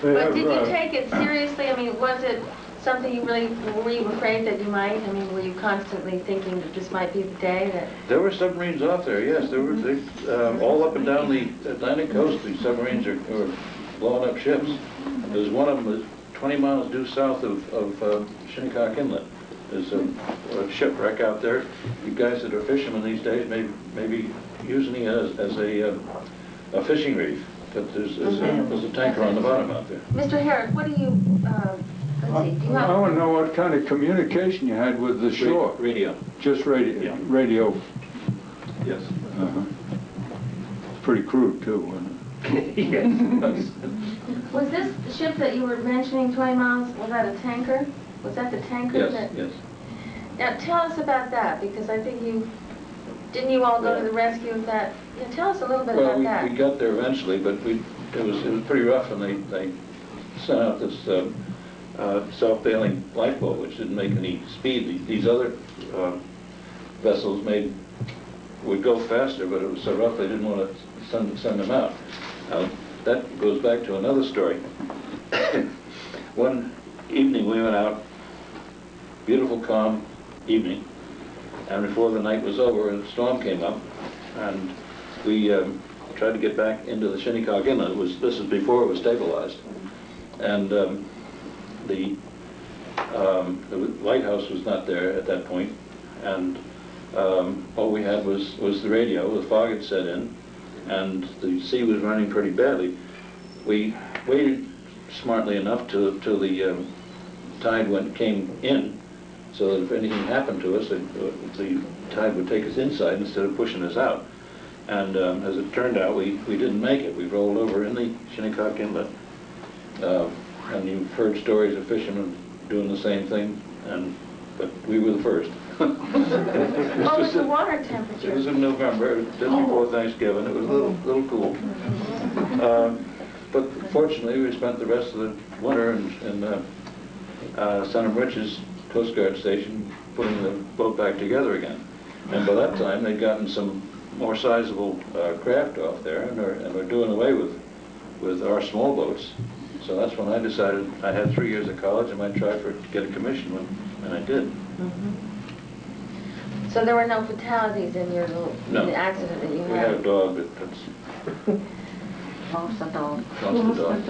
But did you take it seriously? I mean, was it something you really, were you afraid that you might? I mean, were you constantly thinking that this might be the day that... There were submarines off there, yes. There were, all up and down the Atlantic coast, these submarines were blowing up ships. There's one of them was 20 miles due south of Shinnecock Inlet. There's a shipwreck out there. You guys that are fishermen these days may be using it as a fishing reef. But there's a tanker on the bottom out there. Mr. Herrick, what do you, let's see, do you have... I want to know what kind of communication you had with the shore. Radio. Just radio? Yeah. Radio. Yes. It's pretty crude too, wasn't it? Yes. Was this the ship that you were mentioning, 20 miles, was that a tanker? Was that the tanker? Yes, yes. Now tell us about that, because I think didn't you all go to the rescue of that? Yeah, tell us a little bit about that. Well, we got there eventually, but it was pretty rough, and they sent out this self-bailing lifeboat, which didn't make any speed. These other vessels would go faster, but it was so rough they didn't want to send them out. Now, that goes back to another story. One evening we went out, beautiful calm evening, and before the night was over a storm came up, and we tried to get back into the Shinnecock Inlet. This was before it was stabilized, and the lighthouse was not there at that point, and all we had was the radio. The fog had set in, and the sea was running pretty badly. We waited smartly enough till the tide came in, so that if anything happened to us, the tide would take us inside instead of pushing us out. And as it turned out, we didn't make it. We rolled over in the Shinnecock Inlet. And you've heard stories of fishermen doing the same thing, but we were the first. What was the water temperature? It was in November, just before Thanksgiving. It was a little cool. But fortunately, we spent the rest of the winter in Senator Rich's Coast Guard station putting the boat back together again. And by that time, they'd gotten some more sizable craft off there, and are doing away with our small boats. So that's when I decided I had 3 years of college, I might try to get a commission, and I did. So there were no fatalities in your the accident that you had? We had a dog, but that's... Lost a dog. Lost a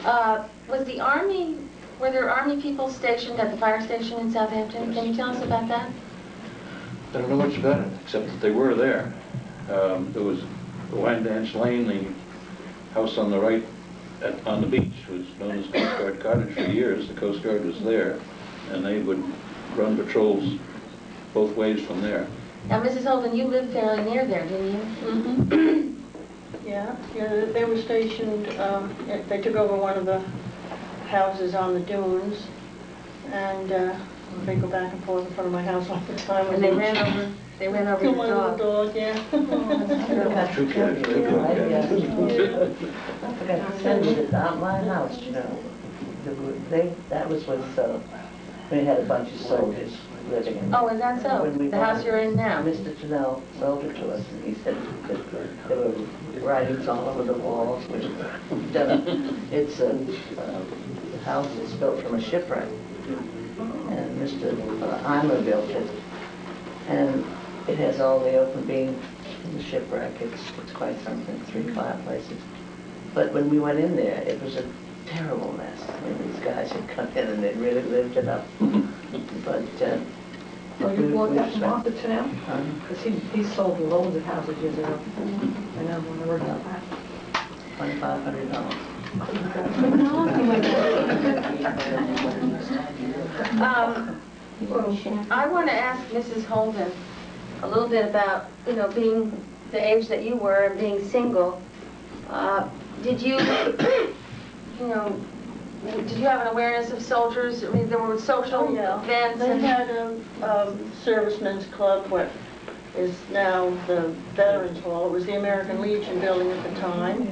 dog. Was the Army were there Army people stationed at the fire station in Southampton? Can you tell us about that? I don't know much about it, except that they were there. There was Wyandanch Lane, the house on the right on the beach, was known as Coast Guard Cottage for years. The Coast Guard was there, and they would run patrols both ways from there. Now, Mrs. Holden, you lived fairly near there, didn't you? Mm-hmm. Yeah, they were stationed, they took over one of the houses on the dunes, and they go back and forth in front of my house all the time. And they ran over Killed your my little dog. dog, yeah. Two cats, they I forgot to send you at my house, you know. That was with, we had a bunch of soldiers living in. Oh, is that so? When we The house you're in now? Mr. Janelle sold it to us, and he said that there were writings all over the walls. It's the house is built from a shipwreck, and Mr. Eimer built it, and it has all the open beams from the shipwreck. It's quite something, 3 fireplaces. But when we went in there, it was a terrible mess. I mean, these guys had come in and they really lived it up. But Oh, you bought that from Arthur Chanel? uh, Because he sold loads of houses years ago. I know, when I worked out that. $2,500. I want to ask Mrs. Holden a little bit about, being the age that you were and being single. Did you, did you have an awareness of soldiers? I mean, there were social events. They had a servicemen's club, what is now the Veterans Hall. It was the American Legion building at the time.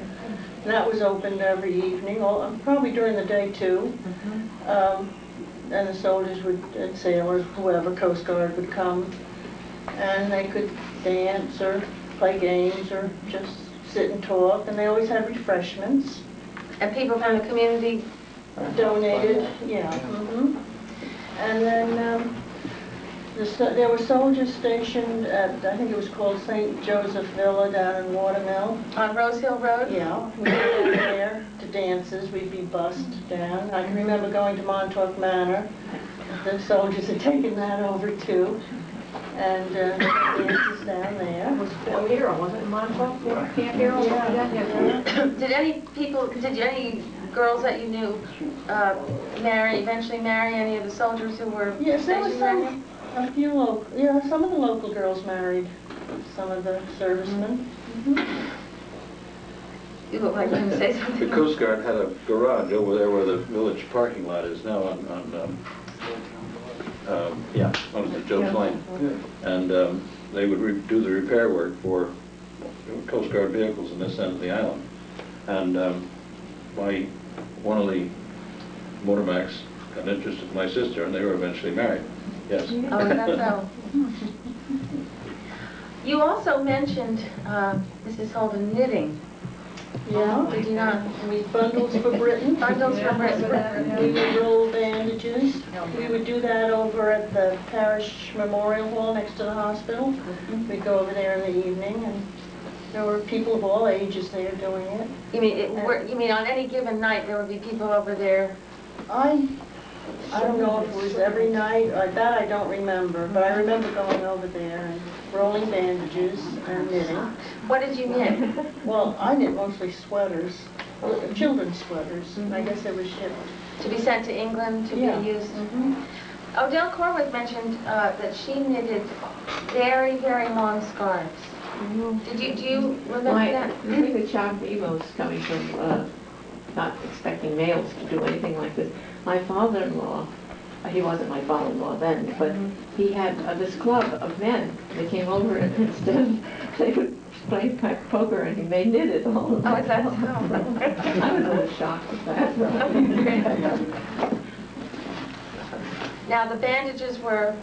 And that was opened every evening, probably during the day too. And the soldiers and sailors, whoever, Coast Guard would come. And they could dance or play games or just sit and talk. And they always had refreshments. And people from the community donated, yeah. And then there were soldiers stationed at, I think it was called St. Joseph Villa down in Watermill. On Rose Hill Road? Yeah, we'd go down there to dances. We'd be bussed down. I can remember going to Montauk Manor. The soldiers had taken that over too. And dances down there. It was Camp Hero, wasn't it, Montauk? Camp Hero? Yeah. Did any girls that you knew eventually marry any of the soldiers who were Yes, there was stationed a few some of the local girls married some of the servicemen. You look like you were going to say something. The Coast Guard had a garage over there where the village parking lot is now on Joe's Lane. And they would do the repair work for Coast Guard vehicles in this end of the island. And one of the motorbikes got interested in my sister, and they were eventually married. Yes. Oh, is that so? You also mentioned, Mrs. Holden, knitting. Yeah. Did you not? Bundles for Britain. Bundles for Britain. We would roll bandages. We would do that over at the Parish Memorial Hall next to the hospital. We'd go over there in the evening, and there were people of all ages there doing it. You mean on any given night there would be people over there? I don't know if it was every night, that I don't remember, but I remember going over there and rolling bandages and knitting. What did you knit? Well, I knit mostly sweaters, children's sweaters. I guess they were shipped. To be sent to England to be used? Odell Corwith mentioned that she knitted very, very long scarves. Do you remember that? I think the shock of Evo is coming from not expecting males to do anything like this. My father-in-law, he wasn't my father-in-law then, but he had this club of men. They came over and instead they would play poker and they knitted all of that. Oh, is that so? I was a little shocked at that. Now the bandages were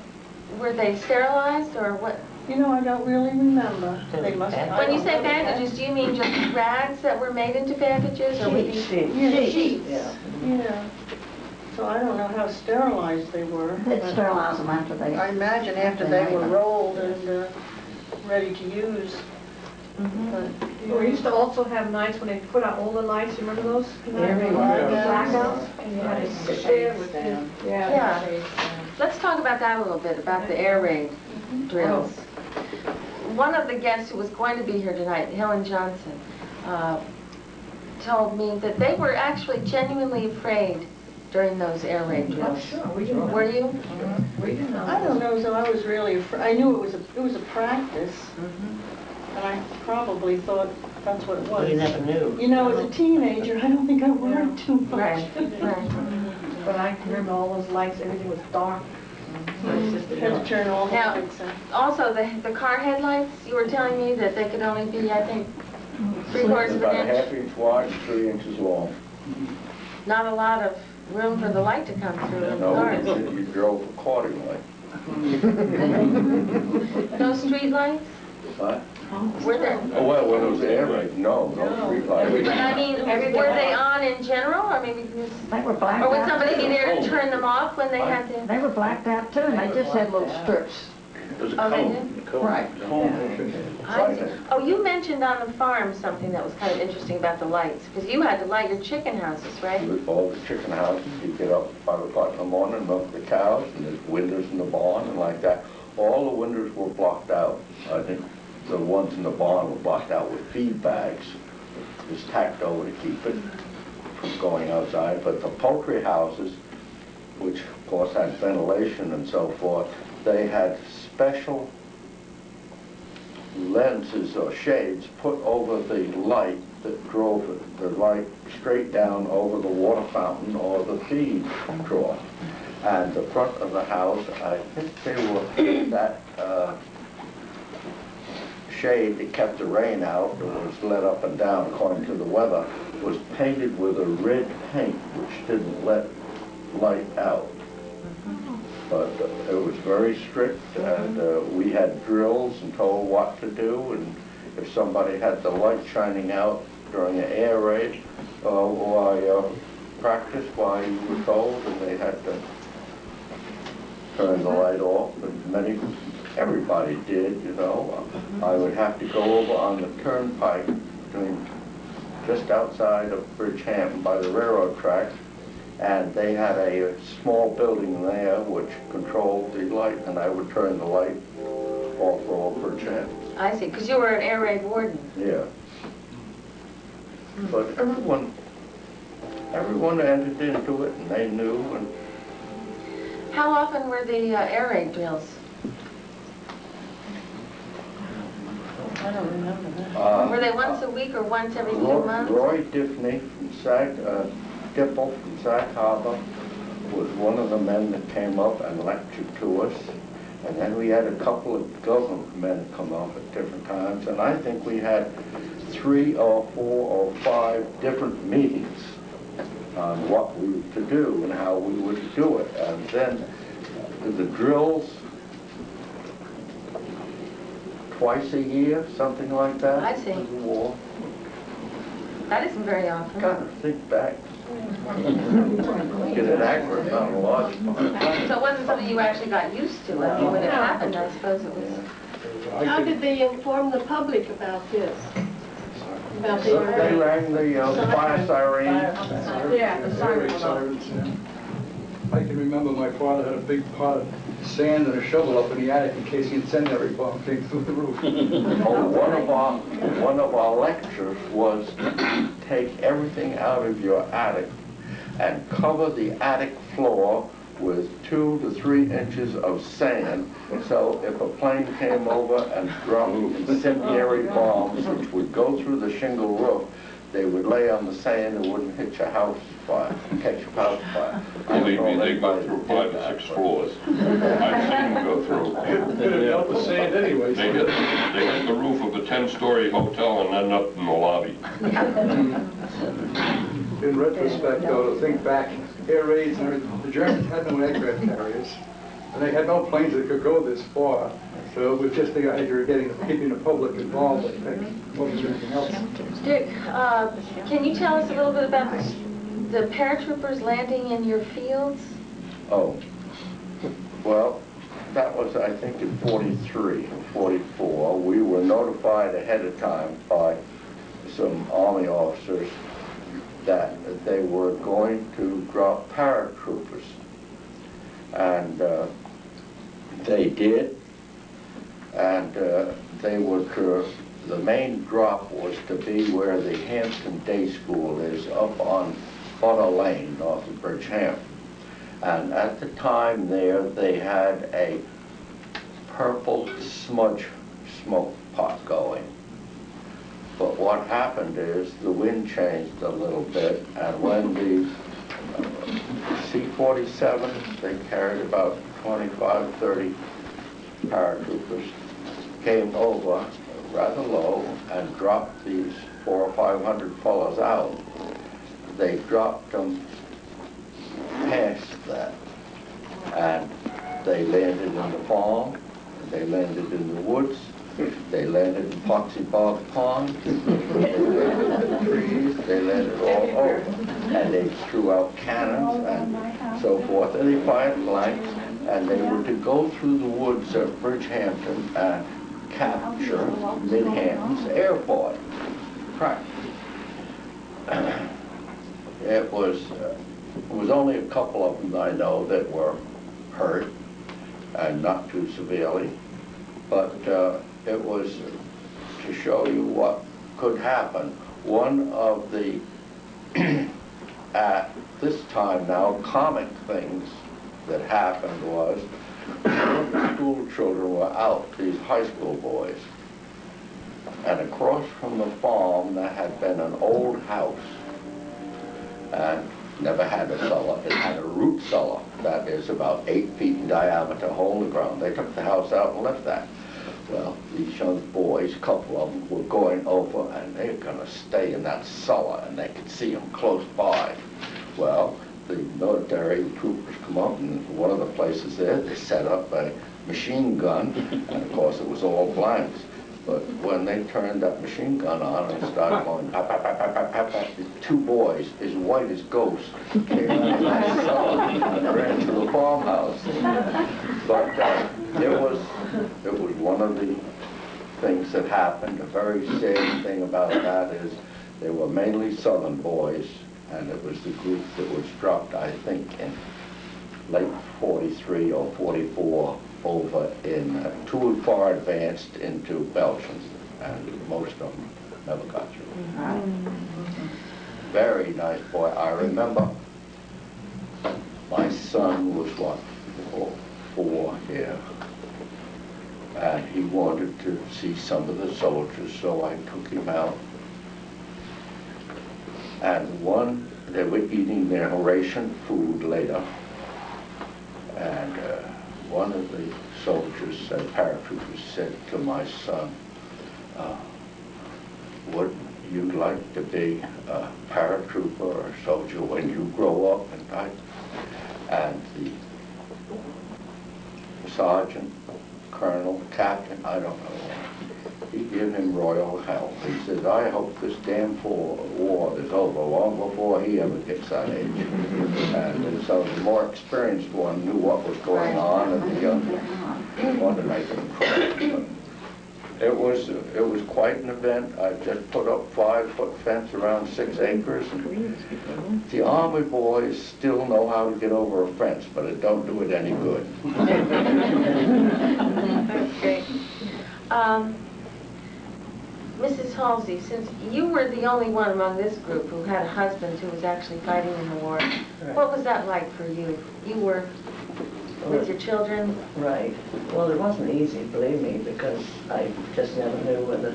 they sterilized or what? I don't really remember. They must. When you say bandages, do you mean just rags that were made into bandages, or would you? Sheets. Yeah. So I don't know how sterilized they were. They'd sterilize them after they... I imagine after they were rolled and ready to use. We used to also have nights when they put out all the lights, you remember those? Blackouts, and you had to sit there with the, Yeah. Let's talk about that a little bit, about the air raid drills. One of the guests who was going to be here tonight, Helen Johnson, told me that they were actually genuinely afraid during those air raid drills. Were you? We didn't know. I don't know, so I was really afraid. I knew it was a practice, and I probably thought that's what it was. You never knew. You know, as a teenager, I don't think I worried too much. Right. But I can remember all those lights, everything was dark. Had to turn all the Now, lights on. also the car headlights, you were telling me that they could only be, I think, 3/4 of About an a inch. 1/2 inch wide, 3 inches long. Not a lot of room for the light to come through in the No, cars. you drove accordingly. No street lights? What? Were there? Oh, well, when it was air raid, no street lights. But I mean, were they on in general? I mean, because, They were blacked out. or would somebody be there Oh. to turn them off when they had to? They were blacked out too, and they just had little strips. It was a Oh, they cone. did? Cone. Right. I see. Oh, you mentioned on the farm something that was kind of interesting about the lights, because you had to light your chicken houses, right? With all the chicken houses, you get up at 5 o'clock in the morning, milk the cows, and there's windows in the barn and like that. All the windows were blocked out. I think the ones in the barn were blocked out with feed bags, just tacked over to keep it from going outside. But the poultry houses, which of course had ventilation and so forth, they had special lenses or shades put over the light that drove the light straight down over the water fountain or the feed trough. And the front of the house, I think they were that shade that kept the rain out, that was lit up and down according to the weather, was painted with a red paint which didn't let light out. But it was very strict, and we had drills and told what to do, and if somebody had the light shining out during an air raid, practice why you were told, and they had to turn the light off, and everybody did, you know. I would have to go over on the turnpike just outside of Bridgehampton by the railroad track, and they had a small building there which controlled the light, and I would turn the light off for all Bridgehampton. I see, because you were an air raid warden. Yeah. But everyone entered into it, and they knew, and How often were the air raid drills? I don't remember that. Were they once a week or once every few months? Roy Diffney from Dipple from Sag Harbor was one of the men that came up and lectured to us. And then we had a couple of government men come up at different times. And I think we had 3 or 4 or 5 different meetings on what we were to do and how we would do it. And then the drills, twice a year, something like that. I see. in the war. That isn't very often. Gotta think back. Get it accurate on a large part. So it wasn't something you actually got used to. I mean, when it happened, I suppose it was... How did they inform the public about this? About the They rang the fire siren. Yeah, the Sirens, yeah. I can remember my father had a big pot of sand and a shovel up in the attic in case the incendiary bomb came through the roof. Oh, one of our lectures was take everything out of your attic and cover the attic floor with 2 to 3 inches of sand, so if a plane came over and dropped incendiary bombs, which would go through the shingle roof, they would lay on the sand and wouldn't hit your house fire, catch your house fire. Believe me, they go through 5 or 6 floors. I've seen them go through. Could have dealt with sand anyway. They hit the roof of a 10-story hotel and end up in the lobby. In retrospect, though, to think back, air raids and everything, the Germans had no aircraft carriers, and they had no planes that could go this far. So it was just the idea of keeping the public involved, I think, more than anything else. Dick, can you tell us a little bit about the paratroopers landing in your fields? Oh, well, that was, I think, in 43 or 44. We were notified ahead of time by some Army officers that they were going to drop paratroopers. And they did. And they were the main drop was to be where the Hampton Day School is, up on Butter Lane, north of Bridgehampton. And at the time there, they had a purple smudge smoke pot going. But what happened is the wind changed a little bit, and when the C-47, they carried about 25, 30 paratroopers, came over rather low and dropped these 400 or 500 fellows out. They dropped them past that, and they landed in the farm, they landed in the woods, they landed in Foxy Bog Pond, they landed in the trees, they landed all over, and they threw out cannons and so forth, and they fired blanks, and they were to go through the woods of Bridgehampton and capture Mid-Hampton's airport. Correct. It was only a couple of them I know that were hurt, and not too severely, but it was to show you what could happen. One of the, at this time now, comic things that happened was the school children were out, these high school boys, and across from the farm there had been an old house, and never had a cellar. It had a root cellar that is about 8 feet in diameter, hole in the ground. They took the house out and left that. Well, these young boys, a couple of them, were going over, and they're going to stay in that cellar, and they could see them close by. Well, the military troopers come up, and one of the places there, they set up a machine gun, and of course it was all blanks. But when they turned that machine gun on and started going pap, pap, pap, pap, pap, pap, pap, the two boys, as white as ghosts, came out of that cellar and ran to the farmhouse. But it was one of the things that happened. A very sad thing about that is they were mainly Southern boys, and it was the group that was dropped, I think, in late 43 or 44 over in too far advanced into Belgium, and most of them never got through. Very nice boy. I remember my son was what, 4 here, and he wanted to see some of the soldiers, so I took him out. And they were eating their ration food later, and one of the soldiers, paratroopers, said to my son, would you like to be a paratrooper or a soldier when you grow up? And the sergeant, colonel, captain, I don't know, he gave him royal hell. He says, I hope this damn war is over long before he ever gets that age. And so the more experienced one knew what was going on, and the younger wanted to make him cry. It was quite an event. I just put up 5-foot fence around 6 acres. And the Army boys still know how to get over a fence, but it don't do it any good. That's great. Mrs. Halsey, since you were the only one among this group who had a husband who was actually fighting in the war, what was that like for you? You were with your children? Right. Well, it wasn't easy, believe me, because I just never knew whether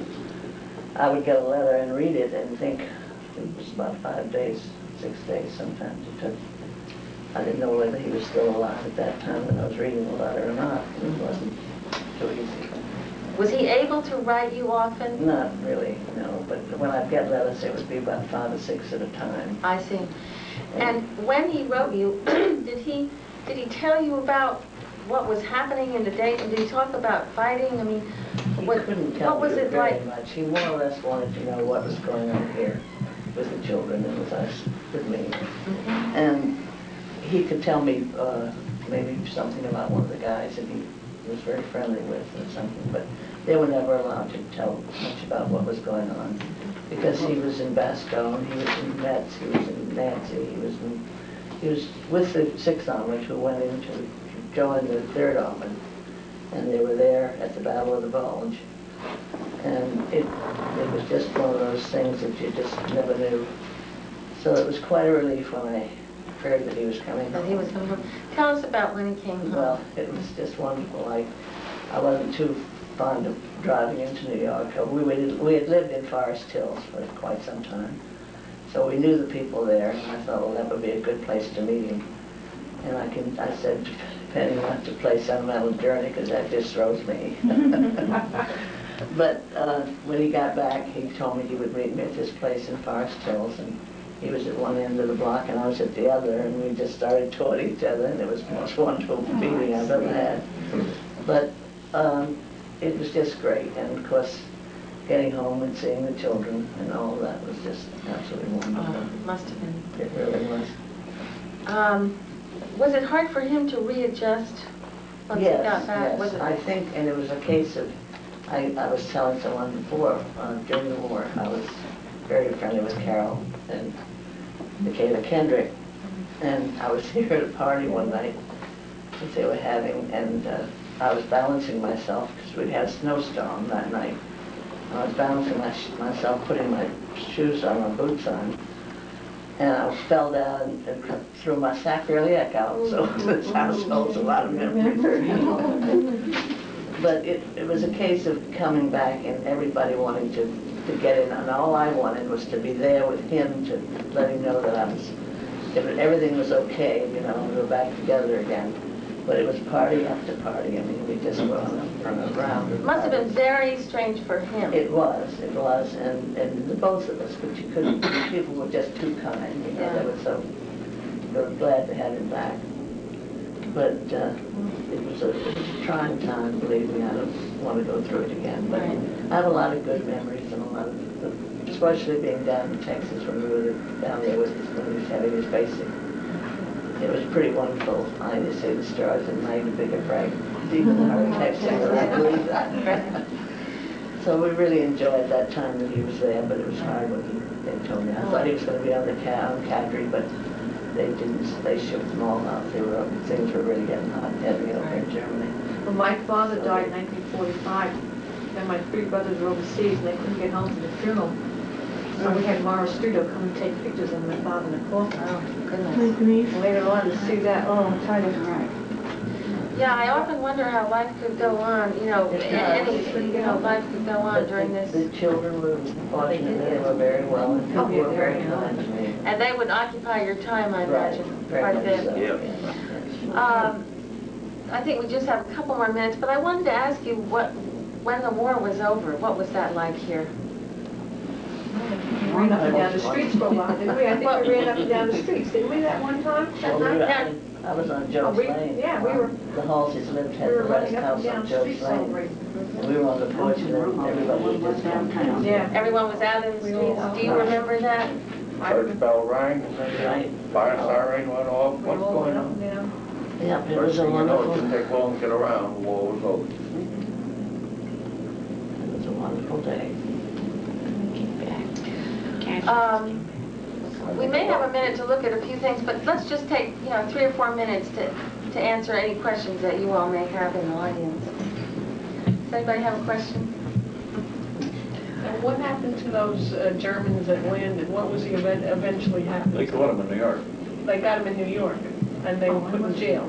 I would get a letter and read it and think it was about 5 days, 6 days sometimes it took. I didn't know whether he was still alive at that time when I was reading the letter or not. It wasn't too easy. Was he able to write you often? Not really, no. But when I'd get letters, it would be about 5 or 6 at a time. I see. And when he wrote you, did he tell you about what was in the day? Did he talk about fighting? I mean, what was it like? Much. He more or less wanted to know what was going on here with the children and with us, with me. And he could tell me maybe something about one of the guys, and was very friendly with or something, but they were never allowed to tell much about what was going on because he was in Bastogne, he was in Metz, he was in Nancy, he was with the 6th Armored who went in to join the 3rd Armored, and they were there at the Battle of the Bulge. And it was just one of those things that you just never knew. So it was quite a relief when I heard that he was coming That home. he was coming home. Tell us about when he came home. Well, it was just wonderful. I wasn't too fond of driving into New York. We had lived in Forest Hills for quite some time. So we knew the people there, and I thought, well, that would be a good place to meet him. And I said to Penny not to play Sentimental Journey because that just throws me. But when he got back, he told me he would meet me at this place in Forest Hills, and he was at one end of the block and I was at the other, and we just started toward each other, and it was the most wonderful meeting I've ever had. But it was just great, and of course, getting home and seeing the children and all of that was just absolutely wonderful. Must have been. It really was. Was it hard for him to readjust once he got back? Yes, Was it? I think, and it was a case of, I was telling someone before, during the war, I was very friendly with Carol and Michaela Kendrick, and I was here at a party one night that they were having, and I was balancing myself because we'd had a snowstorm that night. I was balancing myself, putting my shoes on, my boots on, and I fell down and threw my sacroiliac out, so this house holds a lot of memories. But it was a case of coming back and everybody wanting to get in, and all I wanted was to be there with him to let him know that everything was okay, you know, we were back together again. But it was party after party. I mean, we just were on a round. It must have been very strange for him. It was, and the both of us, but you couldn't, people were just too kind, you know, they were glad to have him back. But it was a trying time, believe me, I don't want to go through it again. But I have a lot of good memories and a lot of, especially being down in Texas when we were down there when he was having his basic. It was pretty wonderful. I used to say the stars at night, a bigger bright, even the architects, I believe that. So we really enjoyed that time that he was there, but it was hard when they told me. I thought he was going to be on the Cadre, but they didn't. They shipped them all out. Things were really getting hot and heavy over in Germany. Well, my father died in 1945, and my 3 brothers were overseas, and they couldn't get home for the funeral. So we had Morris Studio come and take pictures of my father in the coffin. Oh, goodness. And later on to see that, oh, I'm tired of it. Yeah, I often wonder how life could go on, you know, life could go on during this. The children were fortunate, they were very well, and people were very kind to me. And they would occupy your time, I imagine, quite a bit. I think we just have a couple more minutes, but I wanted to ask you when the war was over, what was that like here? We ran up and down the streets for a while, didn't we? I think we ran up and down the streets, didn't we, that one time? I was on Joe's Lane. Yeah, we were. The Halseys had the rest house on Joe's Lane. And we were on the porch and everybody was just downtown. Yeah. Everyone was out in the streets. Do you remember that? Church bell rang, Right. fire siren went off, what's going on? Yeah, it First was a thing you know, it wonderful, didn't take long to get around, the war was over. it was a wonderful day. We may have a minute to look at a few things, but let's just take, 3 or 4 minutes to answer any questions that you all may have in the audience. Does anybody have a question? And what happened to those Germans that landed? What was the event eventually happened? They caught him in New York. They got them in New York, and they were put in jail.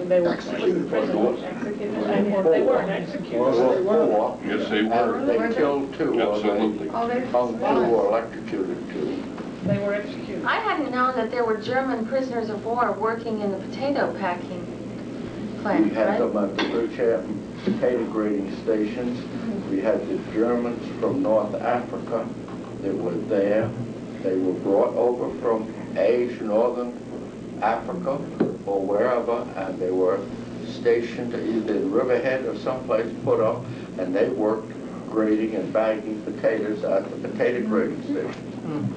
They were put in prison. And they weren't executed. Four, Yes, they were. and they killed 2. Absolutely. Hung 2 or electrocuted 2. They were executed. I hadn't known that there were German prisoners of war working in the potato packing We plant, had right? them at the Bridgehampton potato grading stations. We had the Germans from North Africa that were there. They were brought over from Asia, Northern Africa, or wherever, and they were stationed either in Riverhead or someplace put up, and they worked grading and bagging potatoes at the potato grading station.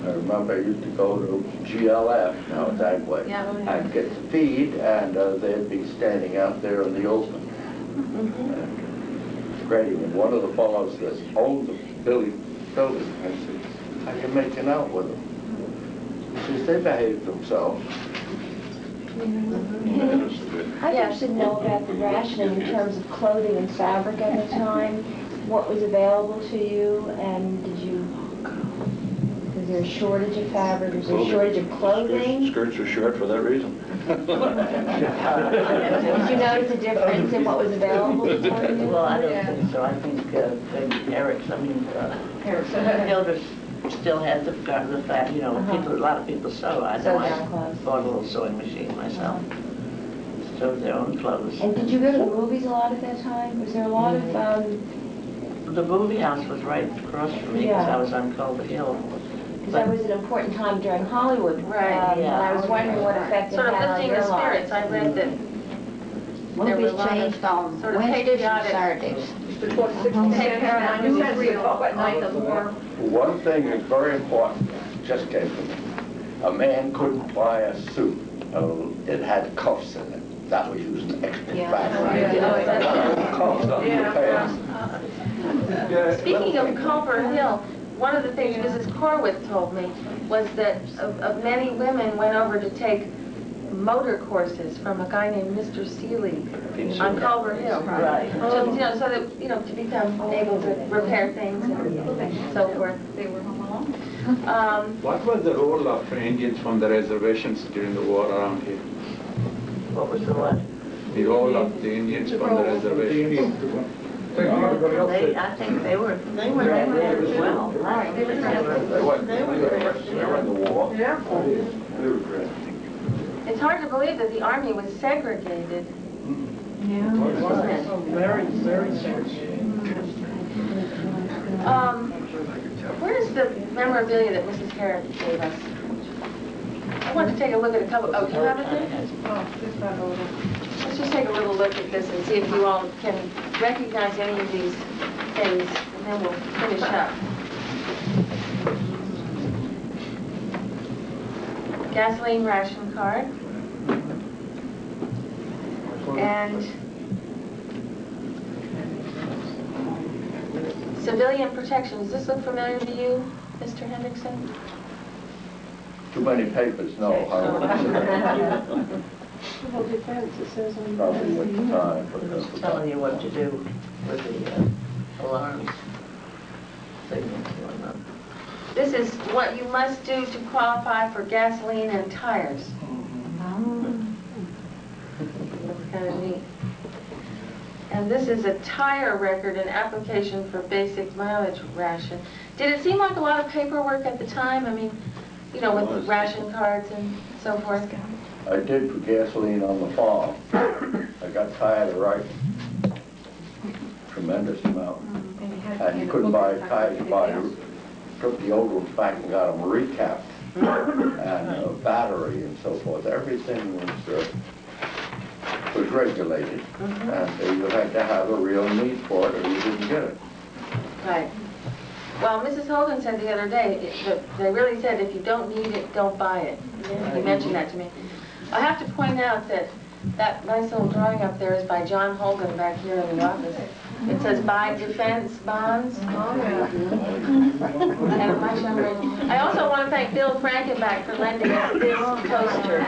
I remember I used to go to GLF, now it's Agway. Yeah. I'd get the feed, and they'd be standing out there in the open. Grading, and one of the fellows that owned the building, I said, how you making out with them? He says, they behaved themselves. I'd be interested to know about the rationing in terms of clothing and fabric at the time. What was available to you, and was there a shortage of fabric? Was there a shortage of clothing? Skirts were short for that reason. Did you notice a difference in what was available for you? Well, I don't think so. I think Eric's, Hildreth still had the fact, you know, a lot of people sew. I know I bought a little sewing machine myself. Sewed their own clothes. And did you go to the movies a lot at that time? Was there a lot of... The movie house was right across from me because I was on Culver Hill. Because that was an important time during Hollywood. Right. And I was wondering what effect it Sort of had on lifting your the spirits. lives. I read that Movies changed on sort of Wednesdays and patriotic. Saturdays. Before 67, 3 o'clock at night, the more. One thing that's very important just came to me. A man couldn't buy a suit. It had cuffs in it. That was using extra fabric. Cuffs on your pants. Speaking of Culver Hill, one of the things Mrs. Corwith told me was that of many women went over to take motor courses from a guy named Mr. Seeley on Culver Hill. Right. So, you know, so that, you know, to become able to repair things and so forth. They were home alone. What was the role of Indians from the reservations during the war around here? What was the what? The role of the Indians from the reservations? I think they were there as well. Right. They were in the war. Yeah. It's hard to believe that the Army was segregated. Very, very serious. Where's the memorabilia that Mrs. Harris gave us? I want to take a look at a couple. Oh, do you have it there? Let's just take a little look at this and see if you all can recognize any of these things, and then we'll finish up. Gasoline ration card. And civilian protection. Does this look familiar to you, Mr. Hendrickson? Too many papers, no. Civil defense, it says on Probably with the time. It's telling you what to do with the alarms, signals, and whatnot. This is what you must do to qualify for gasoline and tires. That's kind of neat. And this is a tire record and application for basic mileage ration. Did it seem like a lot of paperwork at the time? I mean, you know, with ration cards and so forth? I did for gasoline on the farm. I got tired of writing. Tremendous amount. And you couldn't buy tires, you took the old ones back and got them recapped. And a battery and so forth. Everything was regulated. And you had to have a real need for it or you didn't get it. Right. Well, Mrs. Holden said the other day, they really said if you don't need it, don't buy it. He mentioned that to me. I have to point out that that nice little drawing up there is by John Holden back here in the office. It says buy defense bonds. And I also want to thank Bill Frankenbach for lending us this toaster.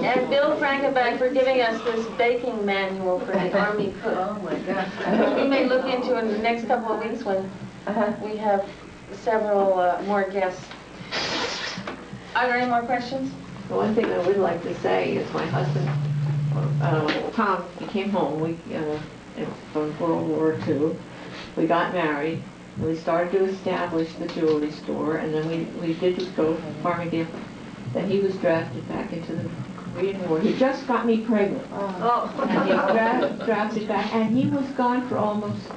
And Bill Frankenbach for giving us this baking manual for the Army cook. Oh my gosh. We may look into in the next couple of weeks when we have several more guests. Are there any more questions? The one thing I would like to say is my husband, Tom, he came home from World War II. We got married. We started to establish the jewelry store, and then we did go to Farmingdale. Then he was drafted back into the Korean War. He just got me pregnant. And he drafted back, and he was gone for almost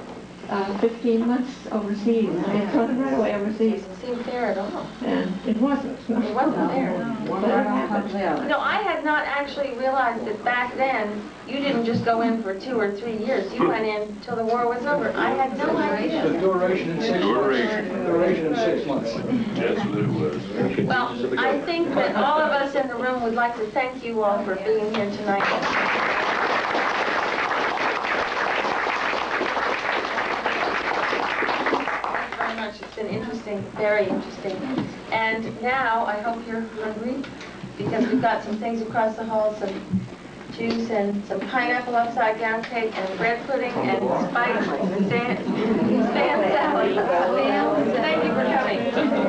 15 months overseas. It brought him right away overseas. Doesn't seem fair at all. And it wasn't. It wasn't fair. But it happened. No, I had not actually realized that back then, you didn't just go in for 2 or 3 years. You went in till the war was over. I had no The idea. duration in 6 months. Duration in 6 months. That's what it was. Well, I think that all of us in the room would like to thank you all for being here tonight. Very much. It's been interesting, very interesting. And now I hope you're hungry because we've got some things across the hall, some juice and some pineapple upside down cake and bread pudding and spiked sand salad. Thank you for coming.